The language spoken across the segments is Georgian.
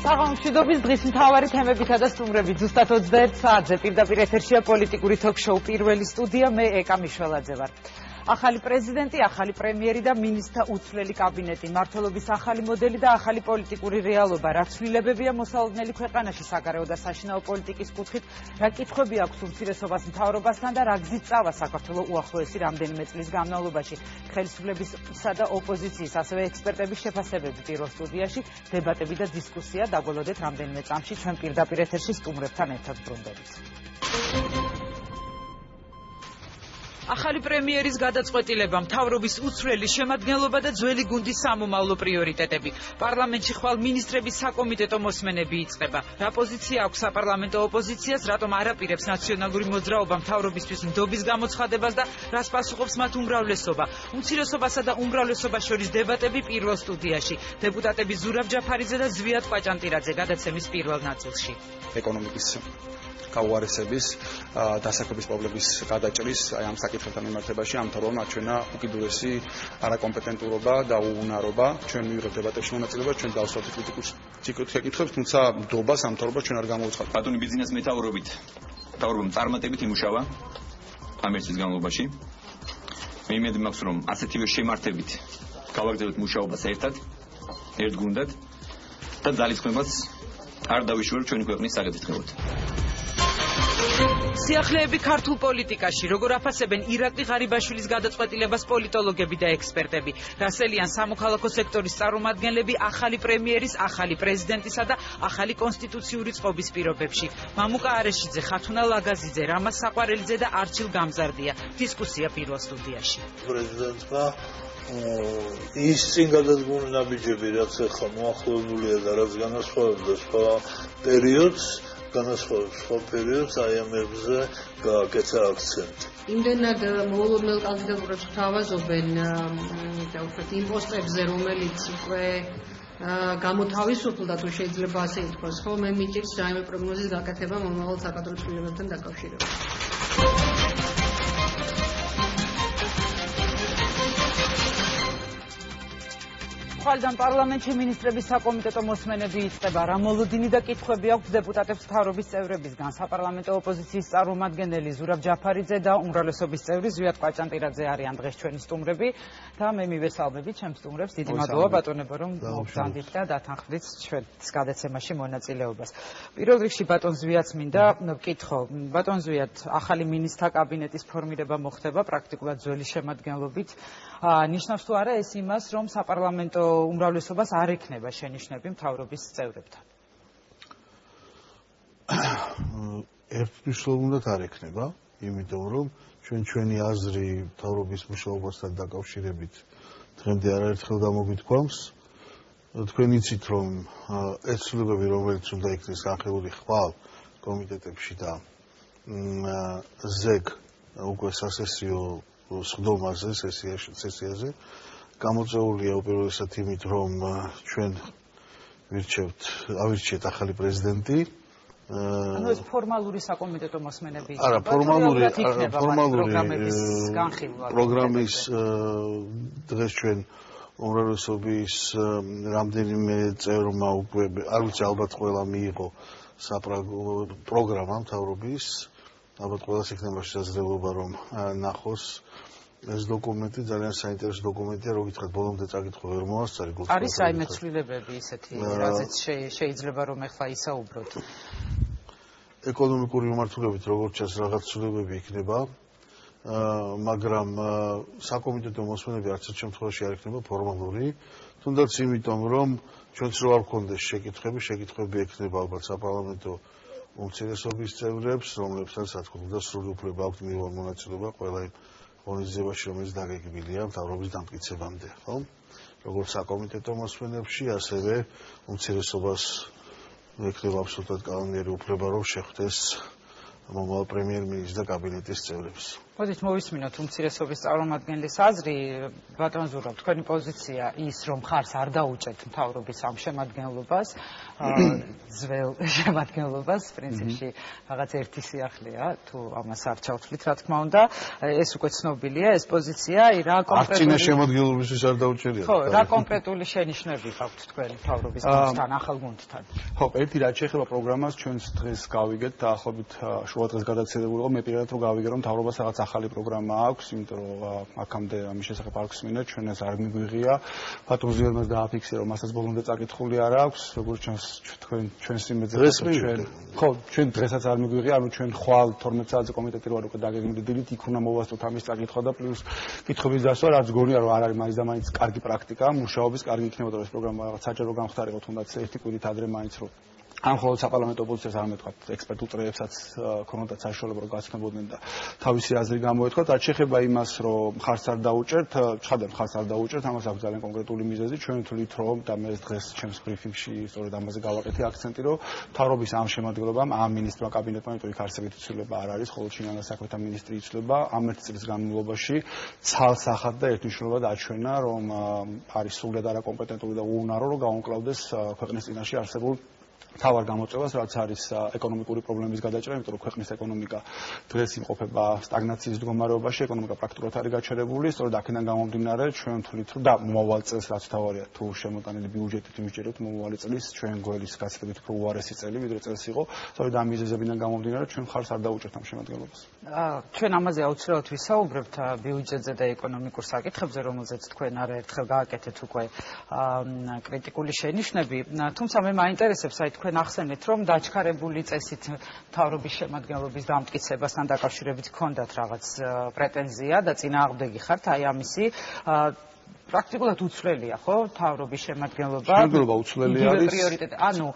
საღამომშვიდობის დღის მთავარი თემებითა და სტუმრებით ზუსტად 21 საათზე პირდაპირ ეთერშია პოლიტიკური თოქ-შოუ პირველი სტუდია, მე ეკა მიშველაძე ვარ. ახალი პრეზიდენტი, ახალი პრემიერი და მინისტრთა უცვლელი კაბინეტი, მმართველობის ახალი მოდელი და ახალი პოლიტიკური რეალობა. რა ცვლილებებია მოსალოდნელი ქვეყანაში საგარეო და საშინაო პოლიტიკის კუთხით, რა კითხვები აქვს უმცირესობას მთავრობასთან და რა გზით წავა საქართველო უახლოესი რამდენიმე წლის განმავლობაში. ხელისუფლებისა და ოპოზიციის, ასევე ექსპერტების შეფასებები პირველ სტუდიაში, დებატები და დისკუსია. დაგველოდეთ რამდენიმე წამში ჩვენ პირდაპირ ეთერში სტუმრებთან ერთად ბრუნდებით. ახალი პრემიერის გადაწყვეტილება, მთავრობის უცვლელი შემადგენლობა და ძველი გუნდის სამომავლო პრიორიტეტები. პარლამენტში ხვალ მინისტრების საკომიტეტო მოსმენები იწყება. რა პოზიცია აქვს საპარლამენტო ოპოზიციას, რატომ არ აპირებს ნაციონალური მოძრაობა მთავრობისთვის ნდობის გამოცხადებას და რას პასუხობს მათ უმრავლესობა. უმცირესობასა და უმრავლესობას შორის დებატები პირველ სტუდიაში. დეპუტატები ზურაბ ჯაფარიძე და ზვიად კვაჭანტირაძე გადაცემის პირველ ნაწილში. ეკონომიკის გაუარესების დასაქმების პრობლემის გადაჭრის ამ საკითხებთან მიმართებაში ამ მთავრობამ აჩვენა უკიდურესი არაკომპეტენტურობა და უუნარობა. ჩვენ მივიღებთ დებატებში მონაწილეობა, ჩვენ დავსვათ კრიტიკულ საკითხებს, თუმცა ნდობას ამ მთავრობას ჩვენ არ გამოუცხადეთ. ბატონი ბიზნეს მეთაურობით მთავრობამ წარმატებით იმუშავა ამ ერთ წლის განმავლობაში. მე იმედი მაქვს, რომ ასეთივე შემართებით გავაგრძელებთ მუშაობას ერთად, ერთგუნდად და ძალისხმევას არ დავიშვეროთ ჩვენი ქვეყნის საკითხებად. სიახლეები ქართულ პოლიტიკაში, როგორ აფასებენ ირაკლი ღარიბაშვილის გადაწყვეტილებას პოლიტოლოგები და ექსპერტები. რასელიან სამოქალაქო სექტორის წარმომადგენლები ახალი პრემიერის, ახალი პრეზიდენტისა და ახალი კონსტიტუციური წყობის პირობებში. მამუკა არეშიძე, ხათუნა ლაგაზიძე, რამაზ საყვარელიძე და არჩილ გამზარდია. დისკუსია პირველ სტუდიაში. პრეზიდენტმა ის წინ გადადგმული ნაბიჯები, რაც ახლა მოახლოებულია და რაც განასხვავებდა სხვა პერიოდს, სხვა პერიოდს აი ამ ერთზე გააკეთა აქცენტი. იმდენად მოულოდნელ კანდიდატურებს გვთავაზობენ და უფრო იმპოსტებზე, რომელიც უკვე გამოთავისუფლდა, თუ შეიძლება ასე ითქვას, ხო, მე მიჭირს რაიმე პროგნოზის გაკეთება მომავალ საკადრო ცვლილებებთან დაკავშირებით. ხვალიდან პარლამენტში მინისტრების საკომიტეტო მოსმენები იწყება. რა მოლოდინი და კითხვები აქვს დეპუტატებს მთავრობის წევრებისგან. საპარლამენტო ოპოზიციის წარმომადგენელი ზურაბ ჯაფარიძე და უმრავლესობის წევრი ზვიად კვაჭანტირაძე არიან დღეს ჩვენი სტუმრები და მე მივესალმებით ჩემს სტუმრებს. დიდი მადლობა ბატონებო, რომ მოგზავნით და დათანხმდით ჩვენს გადაცემაში მონაწილეობას. პირველ რიგში ბატონ ზვიადს მინდა ვკითხო. ბატონ ზვიად, ახალი მინისტრთა კაბინეტის ფორმირება მოხდება პრაქტიკულად ძველი შემადგენლობით. ნიშნავს თუ არა ეს იმას, რომ საპარლამენტო უმრავლესობას არ ექნება შენიშვნები მთავრობის წევრებთან? ერთმნიშვნელოვნად არ ექნება, იმიტომ რომ ჩვენი აზრი მთავრობის მუშაობასთან დაკავშირებით დღემდე არაერთხელ გამოგითქვამს. თქვენ იცით, რომ ეს ცვლილებები, რომელიც უნდა იქნეს განხილული ხვალ კომიტეტებში და ზეგ უკვე სასესიო სხდომაზე, სესიაზე გამოწვეულია უპირველესად იმით, რომ ჩვენ ავირჩიეთ ახალი პრეზიდენტი. ანუ ეს ფორმალური საკომიტეტო მოსმენები არა, ფორმალური პროგრამის დღეს ჩვენ უმრავლესობის რამდენიმე წევრმა უკვე არ ვიცი, ალბათ ყველა მიიღო პროგრამა მთავრობის. ალბათ ყველას იქნება შესაძლებლობა რომ ნახოს. ეს დოკუმენტი ძალიან საინტერესო დოკუმენტია, რო გითხრათ, ბოლომდე წაკითხვა ვერ მოასწარი. არის რაიმე ცვლილებები ისეთი, რაზეც შეიძლება რომ ახლა ისაუბროთ? ეკონომიკური მიმართულებით როგორც ჩანს რაღაც ცვლილებები იქნება, მაგრამ საკომიტეტო მოსმენები არც ერთ შემთხვევაში არ იქნება ფორმალური, თუნდაც იმიტომ, რომ ჩვენც რო არ გქონდეს შეკითხვები ექნება ალბათ საპარლამენტო უმცირესობის წევრებს, რომლებსაც რა თქმა უნდა სრული უფლება აქვთ მიიღონ მონაწილეობა ყველა იმ ღონისძიებაში, რომელიც დაგეგმილია მთავრობის დამტკიცებამდე, ხო? როგორც საკომიტეტო მოსმენებში, ასევე უმცირესობას ექნება აბსოლუტურად კანონიერი უფლება, რომ შეხვდეს მომავალ პრემიერ-მინისტრს და კაბინეტის წევრებს. მოდით მოვისმინოთ უმცირესობის წარმომადგენლის აზრი. ბატონ ზურაბ, თქვენი პოზიცია ის, რომ ხარს არ დაუჭერთ მთავრობის ამ შემადგენლობას, ძველ შემადგენლობას, პრინციპში რაღაც ერთი სიახლეა, თუ ამას არ ჩავთვლით, რა თქმა უნდა, ეს უკვე ცნობილია, ეს პოზიცია, რა კონკრეტული წინა შემადგენლობისთვის არ დაუჭერია. ხო, რა კონკრეტული შენიშვნები გაქვთ თქვენი მთავრობის გუნდთან, ახალ გუნდთან? ხო, ერთი რაც შეეხება პროგრამას, ჩვენს დღეს გავიგეთ, დაახლოებით შუა დღეს გადაცილებული იყო, მე პირადად რომ გავიგე, რომ მთავრობას რაღაც ახალი პროგრამა აქვს, იმიტომ რომ აქამდე ამის შესახებ არ გვსმინა, ჩვენ ეს არ მიგვიღია. ბატონ ზიარმას დააფიქსირა, რომ მასაც ბოლომდე წაკითხული არ აქვს, როგორც ჩანს ჩვენს იმედზე ხო, ჩვენ დღესაც არ მიგვიღია, ანუ ჩვენ ხვალ 12 საათზე კომიტეტი რო არ უკვე დაგეგმილი დილით, იქ უნდა მოვასწროთ ამის წაკითხვა და პლუს კითხვების დასვა, რაც გონია რომ არ არის მაინც და მაინც კარგი პრაქტიკა, მუშაობის კარგი იქნებოდა რომ ეს პროგრამა რაღაც საჯარო გამხდარიყო, თუნდაც ერთი კვირით ადრე მაინც რომ ამ მხოლოდ საპარლამენტო ოპოზიციას არ მეტყვათ ექსპერტულ წრეებსაც ქონოდათ საშუალება რომ გაცნობოდნენ და თავისი აზრი გამოეთქვათ. რაც შეეხება იმას, რომ ხარს არ დაუჭერთ, ცხადად ხარს არ დაუჭერთ, ამას აქვს ძალიან კონკრეტული მიზეზი. ჩვენ თვლით, რომ და მე დღეს ჩემს ბრიფინგში სწორედ ამაზე გავაკეთე აქცენტი, რომ მთავრობის ამ შემადგენლობამ, ამ მინისტრმა კაბინეტმა, იმიტომ იქ არსებითი ცვლილება არ არის, ხოლო ჩინანა საქმეთა მინისტრი იცვლება, ამ ერთი წლის განმავლობაში ცალსახად და ერთმნიშვნელოვნად აჩვენა, რომ არის სრულად არაკომპეტენტური და უუნარო, რომ გაუმკლავდეს ქვეყნის წინაშე არსებულ თავარ გამოწვევას, რაც არის ეკონომიკური პრობლემის გადაჭრა, იმიტომ რომ ქვეყნის ეკონომიკა დღეს იმყოფება სტაგნაციის მდგომარეობაში, ეკონომიკა პრაქტიკულად არის გაჩერებული, სწორედ აქედან გამომდინარე, ჩვენ ვთვლით, რომ და მომავალ წელს რაც თავარია, თუ შემოტანილი ბიუჯეტით ვიჯერებთ მომავალი წლის, ჩვენ გველის გაცილებით უფრო უარესი წელი, ვიდრე წელს იყო, სწორედ ამ მიზეზებიდან გამომდინარე, ჩვენ ხარს არ დაუჭერთ ამ შემადგენლობას. ჩვენ ამაზე აუცილებლად ვისაუბრებთ ბიუჯეტზე და ეკონომიკურ საკითხებზე, რომელზეც თქვენ არაერთხელ გააკეთეთ უკვე კრიტიკული შენიშვნები, თუმცა მე მაინტერესებს აი თქვენ ახსენეთ, რომ დაჩქარებული წესით მთავრობის შემადგენლობის დამტკიცებასთან დაკავშირებით ჰქონდათ რაღაც პრეტენზია და წინააღმდეგი ხართ აი ამისი პრაქტიკულად უცვლელია, ხო, მთავრობის შემადგენლობა? შემადგენლობა უცვლელი არის. პრიორიტეტი, ანუ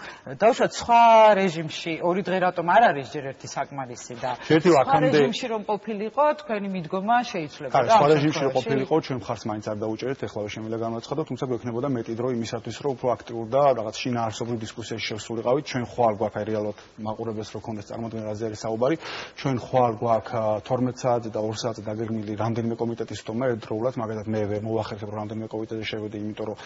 დავუშვათ სხვა რეჟიმში, ორი დღე რატომ არ არის ჯერ ერთი საკმარისი და სხვა რეჟიმში რომ ყოფილიყო, თქვენი მიდგომა შეიცვლებოდა. სხვა რეჟიმში რომ ყოფილიყო, ჩვენ მხარს მაინც არ დაუჭერეთ, ეხლა შემიძლია განაცხადოთ, თუმცა გვექნებოდა მეტი დრო იმისათვის, რომ უფრო აქტიურ და რაღაც შინაარსობრივ დისკუსიაში შევსულიყავით. ჩვენ ხვალ გვაქვს რეალურად მაყურებელს რო ქონდეს წარმოდგენა რაზე არის საუბარი. ჩვენ ხვალ გვაქვს 12 საათზე და 2 საათზე დაგეგმილი რამდენიმე კომიტეტის თომა ერთდროულად, მაგალითად მე ვერ მოვახერხებ რამდენიმე კომიტეტზე შევედი, იმიტომ რომ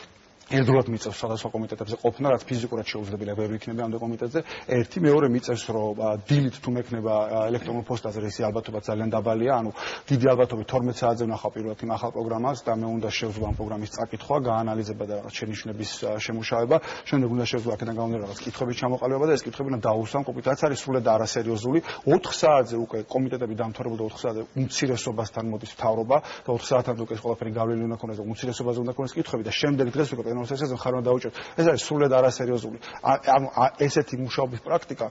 ერთდროულად მიწევს სხვადასხვა კომიტეტებზე ყოფნა, რაც ფიზიკურად შეუძლებელია, ვერ იქნება ამ კომიტეტზე. ერთი, მეორე მიწევს, რომ დილით თუ მექნება ელექტრონულ პოსტაზე, ისი ალბათობა ძალიან დაბალია, ანუ დიდი ალბათობით 12 საათზე ვნახავ პირველად იმ ახალ პროგრამას და მე უნდა შევძლო ამ პროგრამის წაკითხვა, გაანალიზება და რაღაც შენიშვნების შემუშავება. შემდეგ უნდა შევძლო აქედან გამომდინარე რაღაც კითხვების ჩამოყალიბება და ეს კითხვები უნდა დაუსვამ კომიტეტს, რაც არის სრულად არასერიოზული. 4 საათზე უკვე კომიტეტები დამთავრებულ და 4 საათზე უმცირესობასთან მოდის მთავრობა და 4 საათამდე უკვე ეს ყველაფერი გავლილი უნდა ქონდეს და უმცირესობაზე უნდა ქონდეს კითხვები და შემდეგ დღეს უკვე ეს ხარ დაუჭერთ. ეს არის სრულად არასერიოზული. ანუ ესეთი მუშაობის პრაქტიკა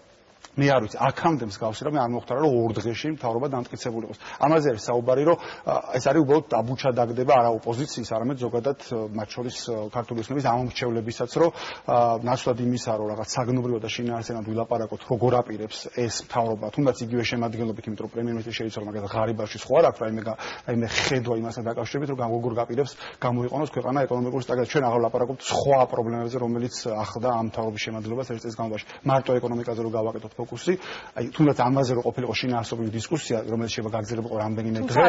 მე არ ვიცი, აქამდე მსგავსი რამე არ მოხდარა, რომ 2 დღეში მთავრობა დამტკიცებული იყოს. ამაზე არის საუბარი, რომ ეს არის უბრალოდ დაბუჩა დაგდება არა ოპოზიციის, არამედ ზოგადად მათ შორის ქართული ოცნების ამომრჩევლებისაც, რომ ნაცვლად იმისა, რომ რაღაც საგნობრივად და შინაარსენად ვილაპარაკოთ, როგორ აპირებს ეს მთავრობა, თუნდაც იგივე შემადგენლობით, იმიტომ რომ პრემიერ-მინისტრი შეიცვალა, მაგალითად ღარიბაში სხვა არ აქვს რაიმე ხედვა იმასთან დაკავშირებით, რომ როგორ გაპირებს გამოიყენოს ქვეყანა ეკონომიკური სტაგნაცია. ჩვენ აღარ ვლაპარაკობთ სხვა პრობლემებზე, რომელიც ახლდა ამ მთავრობის შემადგენლობას ერთ წელს განმავლობაში. მარტო ეკონომიკაზე რო გავაკეთოთ ფოკუსი, აი თუნდაც ამაზე რო ყოფილიყო შინაარსობრივი დისკუსია, რომელიც შეიძლება გაგრძელებულიყო რამდენიმე დღე,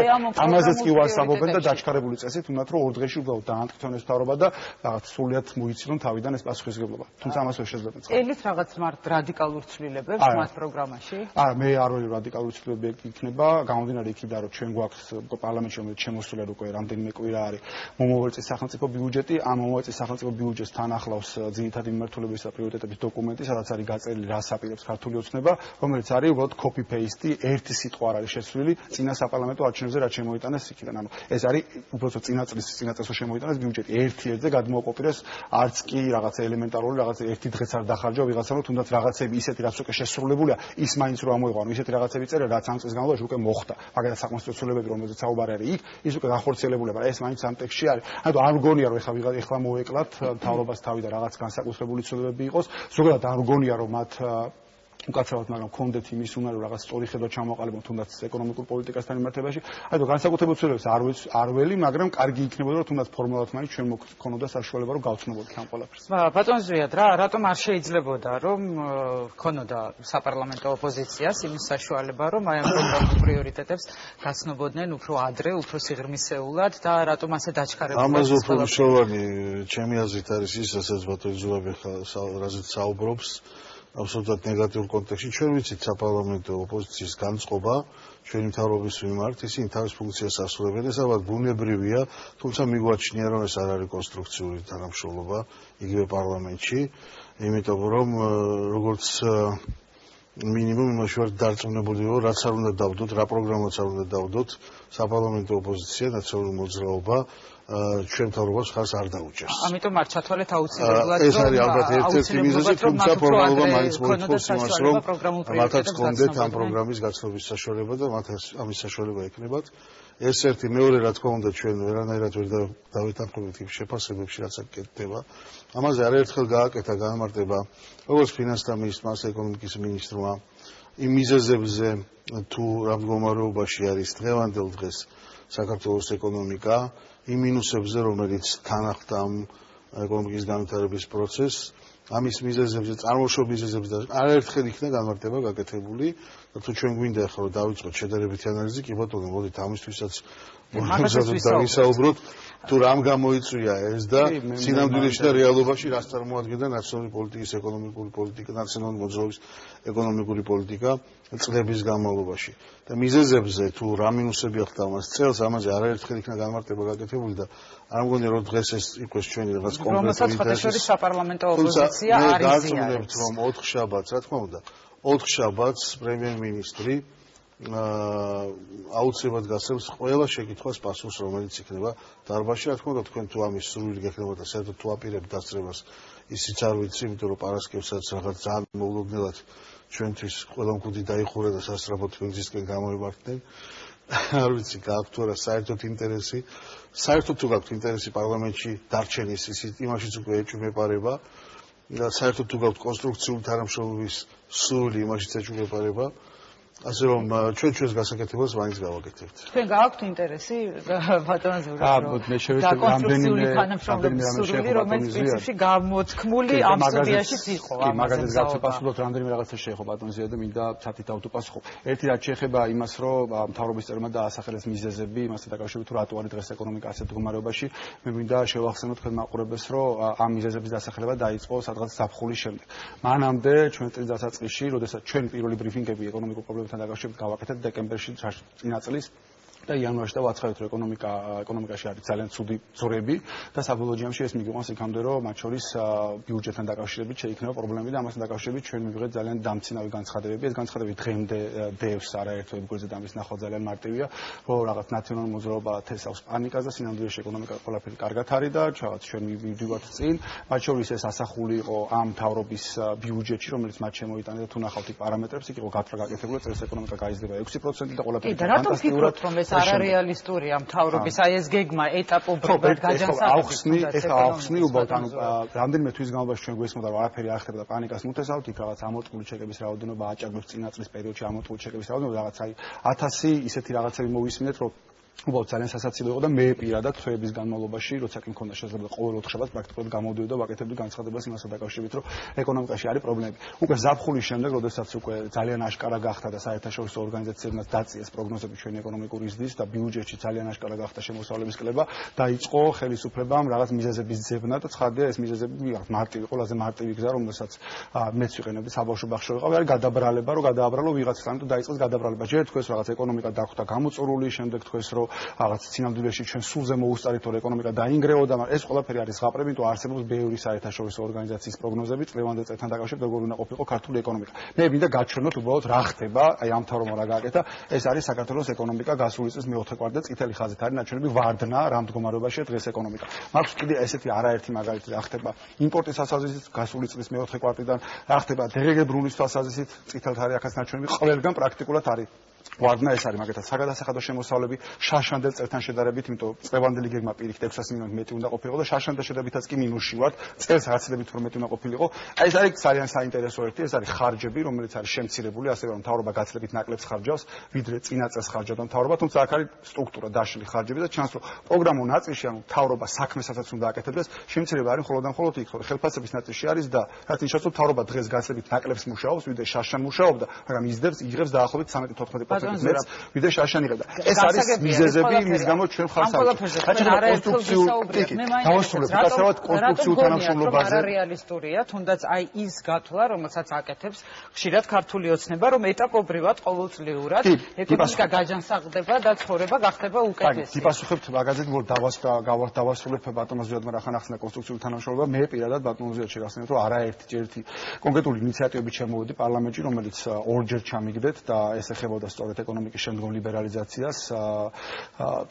ამაზეც კი ვასაბობენ და დაჩქარებული წესით, თუნდაც რომ 2 დღეში უბრალოდ დაანტკიცონ ეს მთავრობა და რაღაც სრულიად მოიცილონ თავიდან ეს პასუხისმგებლობა. თუმცა ამას ვერ შეძლებ მეც. ელით რაღაც მართ რადიკალურ ცვლილებებს მათ პროგრამაში? არა, მე არ ვარ რადიკალური ცვლილებები იქნება, გამომდინარე იქიდან რომ ჩვენ გვაქვს პარლამენტში რომელიც შემოსული უკვე რამდენიმე კვირა არის მომავალ წლის სახელმწიფო ბიუჯეტი, ამ მომავალ წლის სახელმწიფო ბიუჯეტს თან ახლავს ძირითადი მიმართულებების და პრიორიტეტების დოკუმენტი, სადაც არის გაწერილი რას აპირებს ქართული ოცნება, რომელიც არის უბრალოდ copy paste, ერთი სიტყვა არ არის შეცვლილი წინა საპარლამენტო არჩევნებზე რაც შემოიტანეს იქიდან. ანუ ეს არის უბრალოდ წინა წლის შემოიტანეს ბიუჯეტი. ერთ-ერთზე გადმოაკოპირეს, არც კი რაღაც ელემენტარული რაღაც ერთი დღეც არ დახარჯა ვიღაცამ, რომ თუნდაც რაღაცები ისეთი რაც უკვე შესრულებულია, ის მაინც რო ამოიღო, ანუ ისეთი რაღაცები წერა, რაც ამ წლის განმავლობაში უკვე მოხდა. მაგალითად საკონსტიტუციო ცვლილებები, რომელზეც საუბარი არის იქ, ის უკვე განხორციელებულია, მაგრამ ეს მაინც ამ ტექსტში არის. ანუ არ მგონია რომ ეხლა მოეკლათ მთავრობას თავი და რაღაც განსაკუთრებული ცვლილებები იყოს. ზოგადად არ მგონია რომ მათ უკაცრავად, მაგრამ გქონდეთ იმის უნარო რაღაც სწორი ხედვა ჩამოყალიბოთ თუნდაც ეკონომიკურ პოლიტიკასთან მიმართებაში. აი თუ განსაკუთრებულ ცვლილებებს არ ველი, მაგრამ კარგი იქნებოდა რომ თუნდაც ფორმალურად მაინც ჩვენ მოგქონოდა საშუალება რომ გავცნობოდეთ ამ ყველაფერს. ბატონ ზვიად, რატომ არ შეიძლებოდა რომ ქონოდა საპარლამენტო ოპოზიციას იმის საშუალება რომ აი ამ პროგრამულ პრიორიტეტებს გაცნობოდნენ უფრო ადრე, უფრო სიღრმისეულად და რატომ ასე დაჩქარებულა? ამაზე უფრო მნიშვნელოვანი ჩემი აზრით არის ის, რასაც ბატონი ზურაბი რაზეც საუბრობს. Absolut negativ kontekstში ჩვენ ვიცით საპარლამენტო ოპოზიციის განწყობა ჩვენი მთავრობის მიმართ ისინი თავის ფუნქციას ასრულებენ ეს ალბათ ბუნებრივია თუმცა მიგვაჩნია რომ ეს არ არის კონსტრუქციული თანამშრომლობა იგივე პარლამენტში იმიტომ რომ როგორც მინიმუმ იმაში ვარ დარწმუნებული რომ რაც არ უნდა დავდოთ რა პროგრამაც არ უნდა დავდოთ საპარლამენტო ოპოზიცია ნაციონალური მოძრაობა ჩვენ მთავრობას ხარს არ დაუჭერს. ამიტომ არ ჩათვალეთ აუცილებლად ეს არის ალბათ ერთ-ერთი მიზეზი, თუმცა ფორმალობა მაინც მოითხოვს იმას, რომ მათაც გქონდეთ ამ პროგრამის გაცნობის საშუალება და მათ ამის საშუალება ექნებათ. ეს ერთი, მეორე რა თქმა უნდა ჩვენ ვერანაირად ვერ დავეთანხმებით იმ შეფასებებში, რაც აკეთდება. ამაზე არაერთხელ გააკეთა განმარტება როგორც ფინანსთა მინისტრმა, ეკონომიკის მინისტრმა იმ მიზეზებზე თუ რა მდგომარეობაში არის დღევანდელ დღეს საქართველოს ეკონომიკა იმ მინუსებზე, რომელიც თან ახლდა ამ ეკონომიკის განვითარების პროცესს, ამის მიზეზებზე, წარმოშობის მიზეზებზე არაერთხელ იქნა განმარტება გაკეთებული და თუ ჩვენ გვინდა ახლა რომ დავიწყოთ შედარებითი ანალიზი, კი ბატონო, მოდით ამისთვისაც დავისაუბროთ, თუ რამ გამოიწვია ეს და სინამდვილეში და რეალობაში რას წარმოადგენდა ნაციონალური პოლიტიკის ეკონომიკური პოლიტიკა, ნაციონალური მოძრაობის ეკონომიკური პოლიტიკა წლების განმავლობაში. და მიზეზებზე თუ რა მინუსები ახდა მას წელს, ამაზე არაერთხელ იქნა განმარტება გაკეთებული და არ მგონია რომ დღეს ეს იყოს ჩვენი რაღაც კონკრეტული ინტერესი საპარლამენტო ოპოზიცია არ იზიარებს რომ 4 შაბათს, რა თქმა უნდა, 4 შაბათს პრემიერ-მინისტრი აუცილებლად გასცემს ყველა შეკითხვას პასუხს, რომელიც იქნება დარბაზში. რა თქმა უნდა, თქვენ თუ ამის სურვილი გექნებოდა, საერთოდ თუ აპირებთ დასწრებას, ისიც არ ვიცი, იმიტომ რომ პარასკევსაც რაღაც ძალიან მოულოდნელად ჩვენთვის ყველა მკუთი დაიხურა და სასწრაფოდ თქვენისკენ გამოებართნენ. არ ვიცი, გააქვთ თუ არა საერთოდ ინტერესი. საერთოდ თუ გაქვთ ინტერესი პარლამენტში დარჩენის, ისიც იმაშიც უკვე ეჭვმეპარება. და საერთოდ თუ გაქვთ კონსტრუქციული თანამშრომლობის სურვილი, იმაშიც ეჭვმეპარება. ასე რომ ჩვენ ჩვენს გასაკეთებას მაინც გავაკეთებთ. თქვენ გააქვთ ინტერესი ბატონ ზურაბ, მე შევეცდები რამდენიმე სურვილი, რომელიც პრინციპში გამოთქმული ამ სტუდიაშიც იყო. კი, მაგალითად გავცეპასუხოთ რამდენიმე რაღაცა შეეხო ბატონ ზია და მინდა ცათით დავტოპასუხო. ერთი რაც შეეხება იმას, რომ მთავრობის წერმა დაასახელეს მიზეზები, იმასთან დაკავშირებით თუ რატო არის დღეს ეკონომიკა ასეთ მდგომარეობაში, მე მინდა შევახსენოთ თქვენ მაყურებელს, რომ ამ მიზეზების დასახელება დაიწყო სადღაც ზაფხულის შემდეგ. მანამდე ჩვენ წლის დასაწყისში, როდესაც ჩვენ პირველი ბრიფინგები ეკონომიკურ პრობლემებთან დაკავშირებით გავაკეთეთ დეკემბერში წინა წლის და იანვარში და ვაცხადეთ რომ ეკონომიკაში არის ძალიან ცუდი ძორები და საბოლოო ჯამში ეს მიგვიყვანს იქამდე რომ მათ შორის ბიუჯეტთან დაკავშირებით შეიქმნება პრობლემები და ამასთან დაკავშირებით ჩვენ მივიღეთ ძალიან დამცინავი განცხადებები. ეს განცხადებები დღემდე დევს არაერთ ვებგვერდზე და ამის ნახვა ძალიან მარტივია, რომ რაღაც ნაციონალური მოძრაობა თესავს პანიკას და სინამდვილეში ეკონომიკა ყველაფერი კარგად არის და ჩვენ მივდივართ წინ. მათ შორის ეს ასახული იყო ამ მთავრობის ბიუჯეტში, რომელიც მათ შემოიტანა და თუ ნახავთ იქ პარამეტრებს, იქ იყო გათხრა გაკეთებული, წელს ეკონომიკა გაიზრდება 6% და ყველაფერი ფანტასტიკურად არარეალისტურია მთავრობის აი ეს გეგმა ეტაპობრივად გაჯანსაღებული. ეხლა ახსნი უბრალოდ ანუ რამდენიმე თვის განმავლობაში ჩვენ გვესმოდა რომ არაფერი არ ხდება და პანიკას მუქესავთ, იქ რაღაც ამოტყული ჩეკების რაოდენობა აჭარბებს წინა წლის პერიოდში ამოტყული ჩეკების რაოდენობა რაღაც აი 1000 ისეთი რაღაცები მოვისმინეთ რომ უბრალოდ ძალიან სასაცილო იყო და მე პირადად თვეების განმავლობაში, როცა კი მქონდა შესაძლებლობა ყოველ 4 შაბათს პრაქტიკულად გამოდიოდა და ვაკეთებდი განცხადებას იმასთან დაკავშირებით, რომ ეკონომიკაში არის პრობლემები. უკვე ზაფხულის შემდეგ, როდესაც უკვე ძალიან აშკარა გახდა და საერთაშორისო ორგანიზაციებმაც დაწიეს პროგნოზები ჩვენი ეკონომიკური ზრდის და ბიუჯეტში ძალიან აშკარა გახდა შემოსავლების კლება, დაიწყო ხელისუფლებამ რაღაც მიზეზების ძებნა და ცხადია ეს მიზეზები მარტივი, ყველაზე მარტივი გზა, რომელსაც მეც ვიყენებდი საბავშვო ბაღში ვიყავი, არის გადაბრალება, რომ გადააბრალო ვიღაცა, ამიტომ დაიწყეს გადაბრალება. ჯერ თქვენს რაღაც ეკონომიკა დახვდა გამოწურული, შემდეგ თქვენს რომ რაღაც სინამდვილეში ჩვენ სულზე მოუსწარით რომ ეკონომიკა დაინგრეოდა, მაგრამ ეს ყველაფერი არის ზღაპრები, იმიტომ არსებობს ბევრი საერთაშორისო ორგანიზაციის პროგნოზები წლევანდელ წელთან დაკავშირებით, როგორ უნდა ყოფილიყო ქართული ეკონომიკა. მე მინდა გაჩვენოთ უბრალოდ რა ხდება, აი ამ მთავრობამ რა გააკეთა, ეს არის საქართველოს ეკონომიკა გასული წლის მეოთხე კვარტალს, წითელი ხაზით არის ნაჩვენები ვარდნა რა მდგომარეობაშია დღეს ეკონომიკა. მაქვს კიდე ესეთი არაერთი მაგალითი რა ხდება იმპორტის თვალსაზრისით გასული წლის მეოთხე კვარტალიდან, რა ხდება დერეგებრუნის თვალსაზრისით წითელ თარიღას ნაჩვენები ყველგან პრაქტიკულად არის. ვარდნა ეს არის მაგათაც საგადასახადო შემოსავლები შაშანდელ წელთან შედარებით, იმიტომ წლევანდელი გეგმა პირიქით 600 მილიონით მეტი უნდა ყოფილიყო და შაშანდა შედარებითაც კი მინუსში ვართ. წელს რაღაცებით უფრო მეტი უნდა ყოფილიყო. აი ეს არის ძალიან საინტერესო ერთი, ეს არის ხარჯები, რომელიც არის შემცირებული, ასე რომ მთავრობა გაცილებით ნაკლებს ხარჯავს, ვიდრე წინა წელს ხარჯავდა მთავრობა, თუმცა აქ არის სტრუქტურა დაშლილი ხარჯები და ჩანს რომ პროგრამულ ნაწილში, ანუ მთავრობა საქმესაც უნდა აკეთებდეს, შემცირება არის მხოლოდ და მხოლოდ იქ, რომ ხელფასების ნაწილში არის და რაც ნიშნავს რომ მთავრობა დღეს გაცილებით ნაკლებს მუშაობს, ვიდრე შაშან მუშაობდა, მაგრამ იღებს დაახლოებით 13-14% მეტს, ვიდრე შაშან იღებდა. ეს არის მიზეზები, მის გამო ჩვენ ხარს ავჭერთ. დავასრულებ, გასავთ კონსტრუქციულ თანამშრომლობაზე. არა რეალისტურია, თუნდაც აი ის გათვლა, რომელსაც აკეთებს ხშირად ქართული ოცნება, რომ ეტაპობრივად ყოველწლიურად ეკონომიკა გაჯანსაღდება და ცხოვრება გახდება უკეთესი. გიპასუხებთ მაგაზე, որ დავასრულებ ბატონო ზიადმა რახან ახსნა კონსტრუქციულ თანამშრომლობა, მე პირადად ბატონო ზიად შეგახსენებ, რომ არაერთი კონკრეტული ინიციატივები შემოვედი პარლამენტში, რომელიც ორჯერ ჩამიგდეთ და ეს ეხებოდა სწორედ ეკონომიკის შემდგომ ლიბერალიზაციას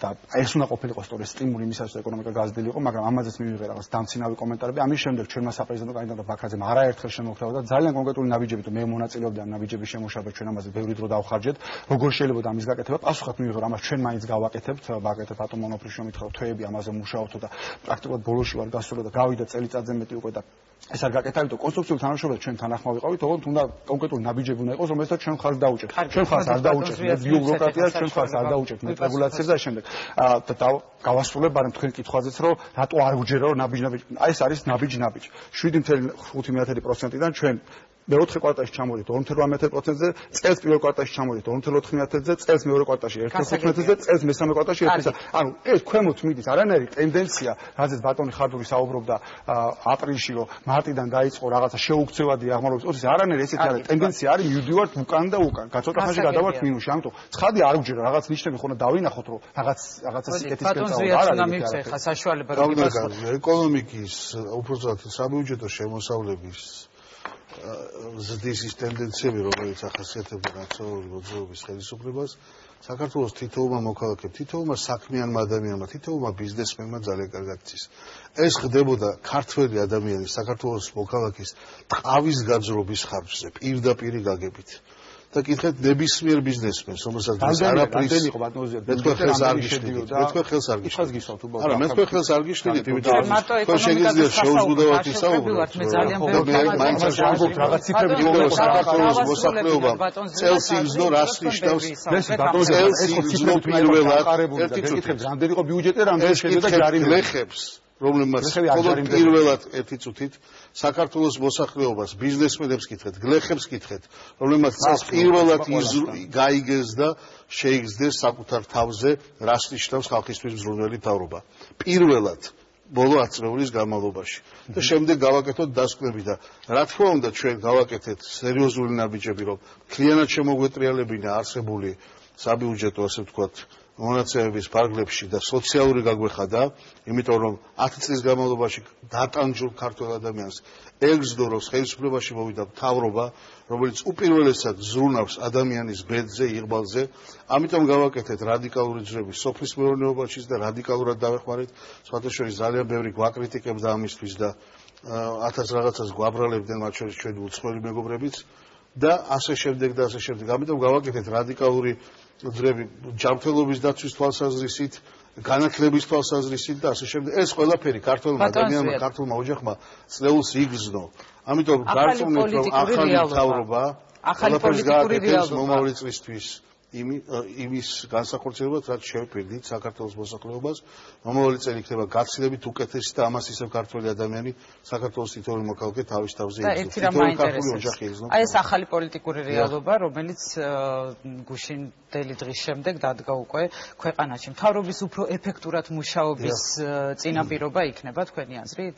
და ეს უნდა ყოფილიყო სწორედ სტიმული იმისათვის, რომ ეკონომიკა გაზრდილიყო, მაგრამ ამაზეც მივიღე რაღაც დამცინავი კომენტარები. ამის შემდეგ ჩვენმა საპრეზიდენტო კანდიდატმა ბაქრაძემ არაერთხელ შემოხმაურა და ძალიან კონკრეტული ნაბიჯები, თუ მე მონაწილეობდი ამ ნაბიჯების შემოშაბებით, ჩვენ ამაზე ბევრი დრო დავხარჯეთ. როგორ შეიძლება ამის გაკეთება? პასუხად მივიღე, რომ ამას ჩვენ მაინც გავაკეთებთ. ბაგეთებ ბატონ მონოფრიშო მითხრა, თვეები ამაზე მუშაობთ და პრაქტიკულად ბოლოში ვარ გასული და გავიდა წელიწადზე მეტი უკვე და ეს არ გაკეთდა, იმიტომ კონსტრუქციულ თანამშრომლობას ჩვენ თანახმა ვიყავით, თუმცა უნდა კონკრეტული ნაბიჯები უნდა იყოს, რომელსაც ჩვენ ხარს დაუჭერთ. ჩვენ ხარს არ დაუჭერთ ბიუროკრატიას, ჩვენ ხარს არ დაუჭერთ რეგულაციას და შემდეგ. და გავასრულებ, მაგრამ თქვენ კითხვაზეც, რომ რატო არ უჯერა, რომ ნაბიჯი. აი ეს არის ნაბიჯ. 7.5%-დან ჩვენ მეოთხე კვარტალში ჩამოვიდით 2.8%-ზე, წელს პირველ კვარტალში ჩამოვიდით 2.4%-ზე, წელს მეორე კვარტალში 1.15%-ზე, წელს მესამე კვარტალში 1%-ზე. ანუ ეს ქვემოთ მიდის, არანაირი ტენდენცია, რაზეც ბატონი ხარდური საუბრობდა აპრილში, რომ მარტიდან დაიწყო რაღაცა შეუქცევადი აღმავლობის პროცესი, არანაირი ესეთი არის ტენდენცია, არის მივდივართ უკან და უკან. გაცოტა ხანში გადავართ მინუსში, ამიტომ ცხადი არ უჯერა, რაღაცა ნიშნები ხონდა დავინახოთ, რომ რაღაცა სიკეთისკენ წავა. არა, მივცე ხა საშუალება რომ გიპასუხოთ. ეკონომიკის უბრალოდ საბიუჯეტო შემოსავლების ზრდის ის ტენდენციები, რომელიც ახასიათებდა ნაციონალური მოძრაობის ხელისუფლებას, საქართველოს თითოეულმა მოქალაქემ, თითოეულმა საქმიანმა ადამიანმა, თითოეულმა ბიზნესმენმა ძალიან კარგად იცის. ეს ხდებოდა ქართველი ადამიანის, საქართველოს მოქალაქის ტყავის გაძრობის ხარჯზე, პირდაპირი გაგებით. და კითხეთ ნებისმიერ ბიზნესმენს, რომელსაც არაფრის იყო ბატონო, მეთქვა ხელს არ გიშლიდით. მეთქვა ხელს არ გიშლიდით. არა, მეთქვა ხელს არ გიშლიდით, იმიტომ რომ თქვენ შეგიძლიათ შეუზღუდავად ისაუბროთ. მე ძალიან ბევრი მაინც შევუძლებთ რაღაც ციფრები, რომ საქართველოს მოსახლეობა წელს იგრძნო რას ნიშნავს. წელს იგრძნო პირველად ერთი წუთი. რამდენი იყო ბიუჯეტი, რამდენი შეძედა ჯარიმი ლეხებს. რომლებმაც პირველად ერთი წუთით საქართველოს მოსახლეობას, ბიზნესმენებს კითხეთ, გლეხებს კითხეთ, რომლებმაც წელს პირველად გაიგეს და შეიგზდეს საკუთარ თავზე, რას ნიშნავს ხალხისთვის მზრუნველი მთავრობა. პირველად ბოლო 10 წლების განმავლობაში. და შემდეგ გავაკეთოთ დასკვნები და რა თქმა უნდა ჩვენ გავაკეთეთ სერიოზული ნაბიჯები, რომ მთლიანად შემოგვეტრიალებინა არსებული საბიუჯეტო, ასე ვთქვათ, მონაცემების ფარგლებში და სოციალური გაგვეხადა, იმიტომ რომ 10 წლის განმავლობაში დატანჯულ ქართველ ადამიანს ეგზდო, რომ ხელისუფლებაში მოვიდა მთავრობა, რომელიც უპირველესად ზრუნავს ადამიანის ბედზე, იღბალზე, ამიტომ გავაკეთეთ რადიკალური ძრები სოფლის მეურნეობაშიც და რადიკალურად დავეხმარეთ, სხვათა შორის ძალიან ბევრი გვაკრიტიკებდა ამისთვის და 1000 რაღაცას გვაბრალებდნენ, მათ შორის ჩვენი უცხოელი მეგობრებიც და ასე შემდეგ და ასე შემდეგ. ამიტომ გავაკეთეთ რადიკალური ძრები ჯანმრთელობის დაცვის თვალსაზრისით, განათლების თვალსაზრისით და ასე შემდეგ. ეს ყველაფერი ქართველმა ადამიანმა, ქართულმა ოჯახმა წლეულს იგრძნო. ამიტომ გარწმუნეთ, რომ ახალი მთავრობა ყველაფერს გააკეთებს მომავალი წლისთვის იმის განსახორციელებლად, რაც შევფერდით საქართველოს მოსახლეობას. მომავალი წელი იქნება გაცილებით უკეთესი და ამას ისევ ქართველი ადამიანი საქართველოს თითოეული მოქალაქე თავის თავზე იგრძნობს. თითოეული ქართული ოჯახი იგრძნობს. აი ეს ახალი პოლიტიკური რეალობა, რომელიც გუშინდელი დღის შემდეგ დადგა უკვე ქვეყანაში. მთავრობის უფრო ეფექტურად მუშაობის წინაპირობა იქნება თქვენი აზრით?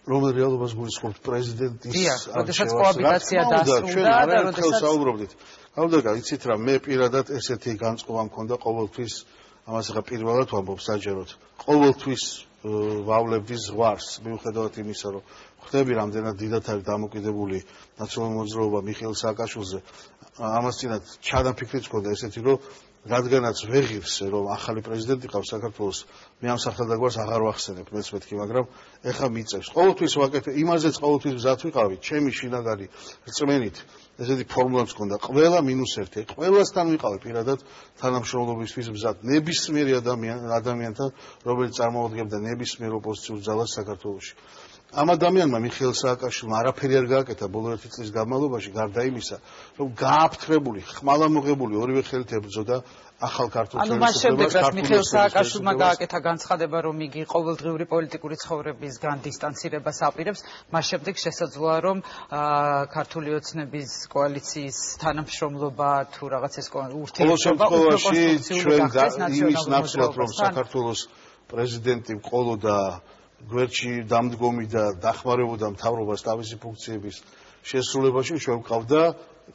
რომელ რეალობას გულისხმობთ პრეზიდენტის როდესაც კოაბიტაცია დასრულდა და როდესაც საუბრობდით. გავდაგა, იცით რა, მე პირადად ესეთი განწყობა მქონდა ყოველთვის, ამას ახლა პირველად ვამბობ საჯაროდ. ყოველთვის ვავლებდი ზღვარს, მიუხედავად იმისა, რომ ხვდები რამდენად დიდად არის დამოკიდებული ნაციონალური მოძრაობა მიხეილ სააკაშვილზე, ამას წინათ ჩანაფიქრიც მქონდა ესეთი, რომ რადგანაც ვეღირს რომ ახალი პრეზიდენტი ყავს საქართველოს მე ამ სახელდაგვარს აღარ ვახსენებ მეც მეთქი მაგრამ ეხა მიწევს ყოველთვის ვაკეთე იმაზეც ყოველთვის მზად ვიყავით ჩემი შინაგანი რწმენით ესეთი ფორმულაც მქონდა ყველა -1 ყველასთან ვიყავი პირადად თანამშრომლობისთვის მზად ნებისმიერი ადამიანთან რომელიც წარმოადგენდა ნებისმიერ ოპოზიციურ ძალას საქართველოში ამ ადამიანმა მიხეილ სააკაშვილმა არაფერი არ გააკეთა ბოლო 1 წლის განმავლობაში გარდა იმისა რომ გააფთრებული ხმალამოღებული ორივე ხელით ებრძოდა ახალ ქართულ ანუ მას შემდეგ რაც მიხეილ სააკაშვილმა გააკეთა განცხადება რომ იგი ყოველდღიური პოლიტიკური ცხოვრებისგან დისტანცირებას აპირებს მას შემდეგ შესაძლოა რომ ქართული ოცნების კოალიციის თანამშრომლობა თუ რაღაც ეს ურთიერთობა უფრო კონსტრუქციული გახდეს იმის ნაცვლად რომ საქართველოს პრეზიდენტი მყოლოდა გვერდში დამდგომი და დახმარებოდა მთავრობას თავისი ფუნქციების შესრულებაში ჩვენ ვყავდა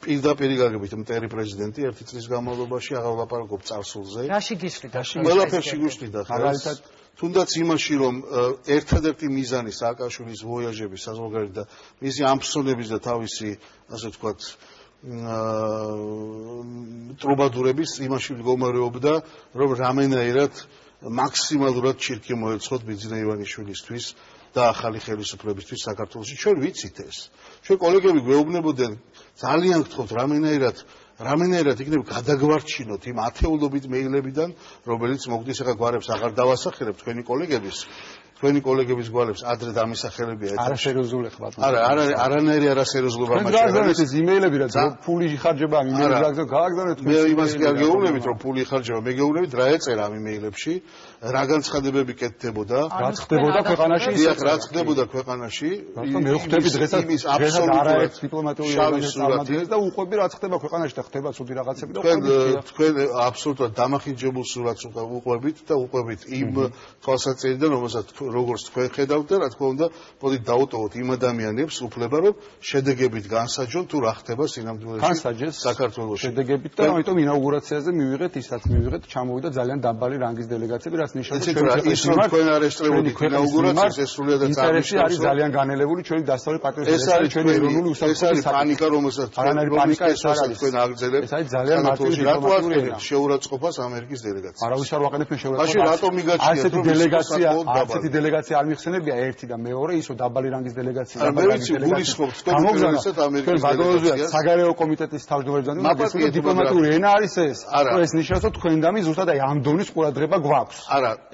პირდაპირ გაგებით მტერი პრეზიდენტი 1 წლის განმავლობაში აღარ ვლაპარაკობ წარსულზე. რაში გიშლიდა? ყველაფერში გიშლიდა. მაგალითად თუნდაც იმაში რომ ერთადერთი მიზანი სააკაშვილის ვოიაჟების საზღვარგარეთ და მისი ამფსონების და თავისი ასე ვთქვათ ტრუბადურების იმაში მდგომარეობდა რომ რამენაირად მაქსიმალურად ჩირკი მოეწყოთ ბიძინა ივანიშვილისთვის და ახალი ხელისუფლებისთვის საქართველოში. ჩვენ ვიცით ეს. ჩვენ კოლეგები გვეუბნებოდნენ ძალიან გთხოვთ რამენაირად იქნებ გადაგვარჩინოთ იმ ათეულობით მეილებიდან, რომელიც მოგდის ახლა გვარებს აღარ დავასახელებ თქვენი კოლეგების გვარებს ადრე დამისახელებია ეს. არასერიოზული ხმა. არანაირი არასერიოზულობა მაშინ არ არის ეს იმეილები რა ფული იხარჯება ამ იმეილებზე გააგზავნეთ მე იმას კი არ გეუბნებით რომ ფული იხარჯება მე გეუბნებით რა ეწერა ამ იმეილებში რა განცხადებები კეთდებოდა რა ხდებოდა ქვეყანაში რა ხდებოდა ქვეყანაში მე ხვდები დღესაც იმის აბსოლუტურად დიპლომატიური ორგანიზაცია და უყვები რა ხდება ქვეყანაში და ხდება ცუდი რაღაცები და თქვენ აბსოლუტურად დამახინჯებულ სურათს უყვებით და უყვებით იმ თვალსაჩინოდან რომელსაც როგორც თქვენ ხედავთ და რა თქმა უნდა მოდით დავუტოვოთ იმ ადამიანებს უფლება რომ შედეგებით განსაჯონ თუ რა ხდება სინამდვილეში საქართველოში შედეგებით და ამიტომ ინაუგურაციაზე მივიღეთ ის რაც მივიღეთ ჩამოვიდა ძალიან დაბალი რანგის დელეგაციები რაც ნიშნავს ჩვენ ის რომ თქვენ არესტრებოდით ინაუგურაციას ეს სრულიად ინტერესი არის ძალიან განელებული ჩვენი დასავლეთ პარტნიორების ეს არის ჩვენი ეროვნული უსაფრთხოების პანიკა რომელსაც თქვენ აგრძელებთ ეს არის ძალიან მარტივი დიპლომატიური შეურაცხყოფას ამერიკის დელეგაციას არავის არ ვაყენებ მე შეურაცხყოფას მაშინ რატომ მიგაჩნიათ რომ ასეთი დელეგაცია არ მიხსენებია ერთი და მეორე ისო დაბალი რანგის დელეგაცია მე ვიცი გულისხმობთ თქვენ ამერიკის დელეგაციას საგარეო კომიტეტის თავმჯდომარეებთან მაგალითად დიპლომატიური ენა არის ეს ეს ნიშნავს რომ თქვენ და მის ზუსტად აი ამ დონის ყურადღება გვაქვს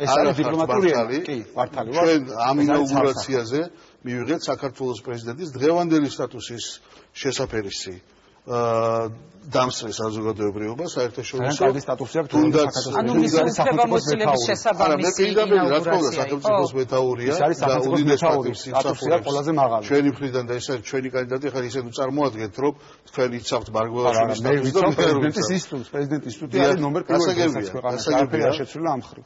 ეს არის დიპლომატიური ენა კი მართალი ვარ ჩვენ ამ ინაუგურაციაზე მივიღეთ საქართველოს პრეზიდენტის დღევანდელი სტატუსის შესაფერისი დამსწრე საზოგადოებრიობა საერთაშორისო კარგი სტატუსი აქვს თუნდაც ანუ მის უფლებამოსილების შესაბამისი ინაუგურაცია საქართველოს მეთაურია და უდიდეს სტატუსია ყველაზე მაღალი ჩვენი მხრიდან და ეს არის ჩვენი კანდიდატი ხარ ისე წარმოადგენთ რომ თქვენ იცავთ მარგველაშვილის სტატუსს და პრეზიდენტის ინსტიტუტი არის ნომერ 1 ქვეყანაში შეცვლილა ამ ხრივ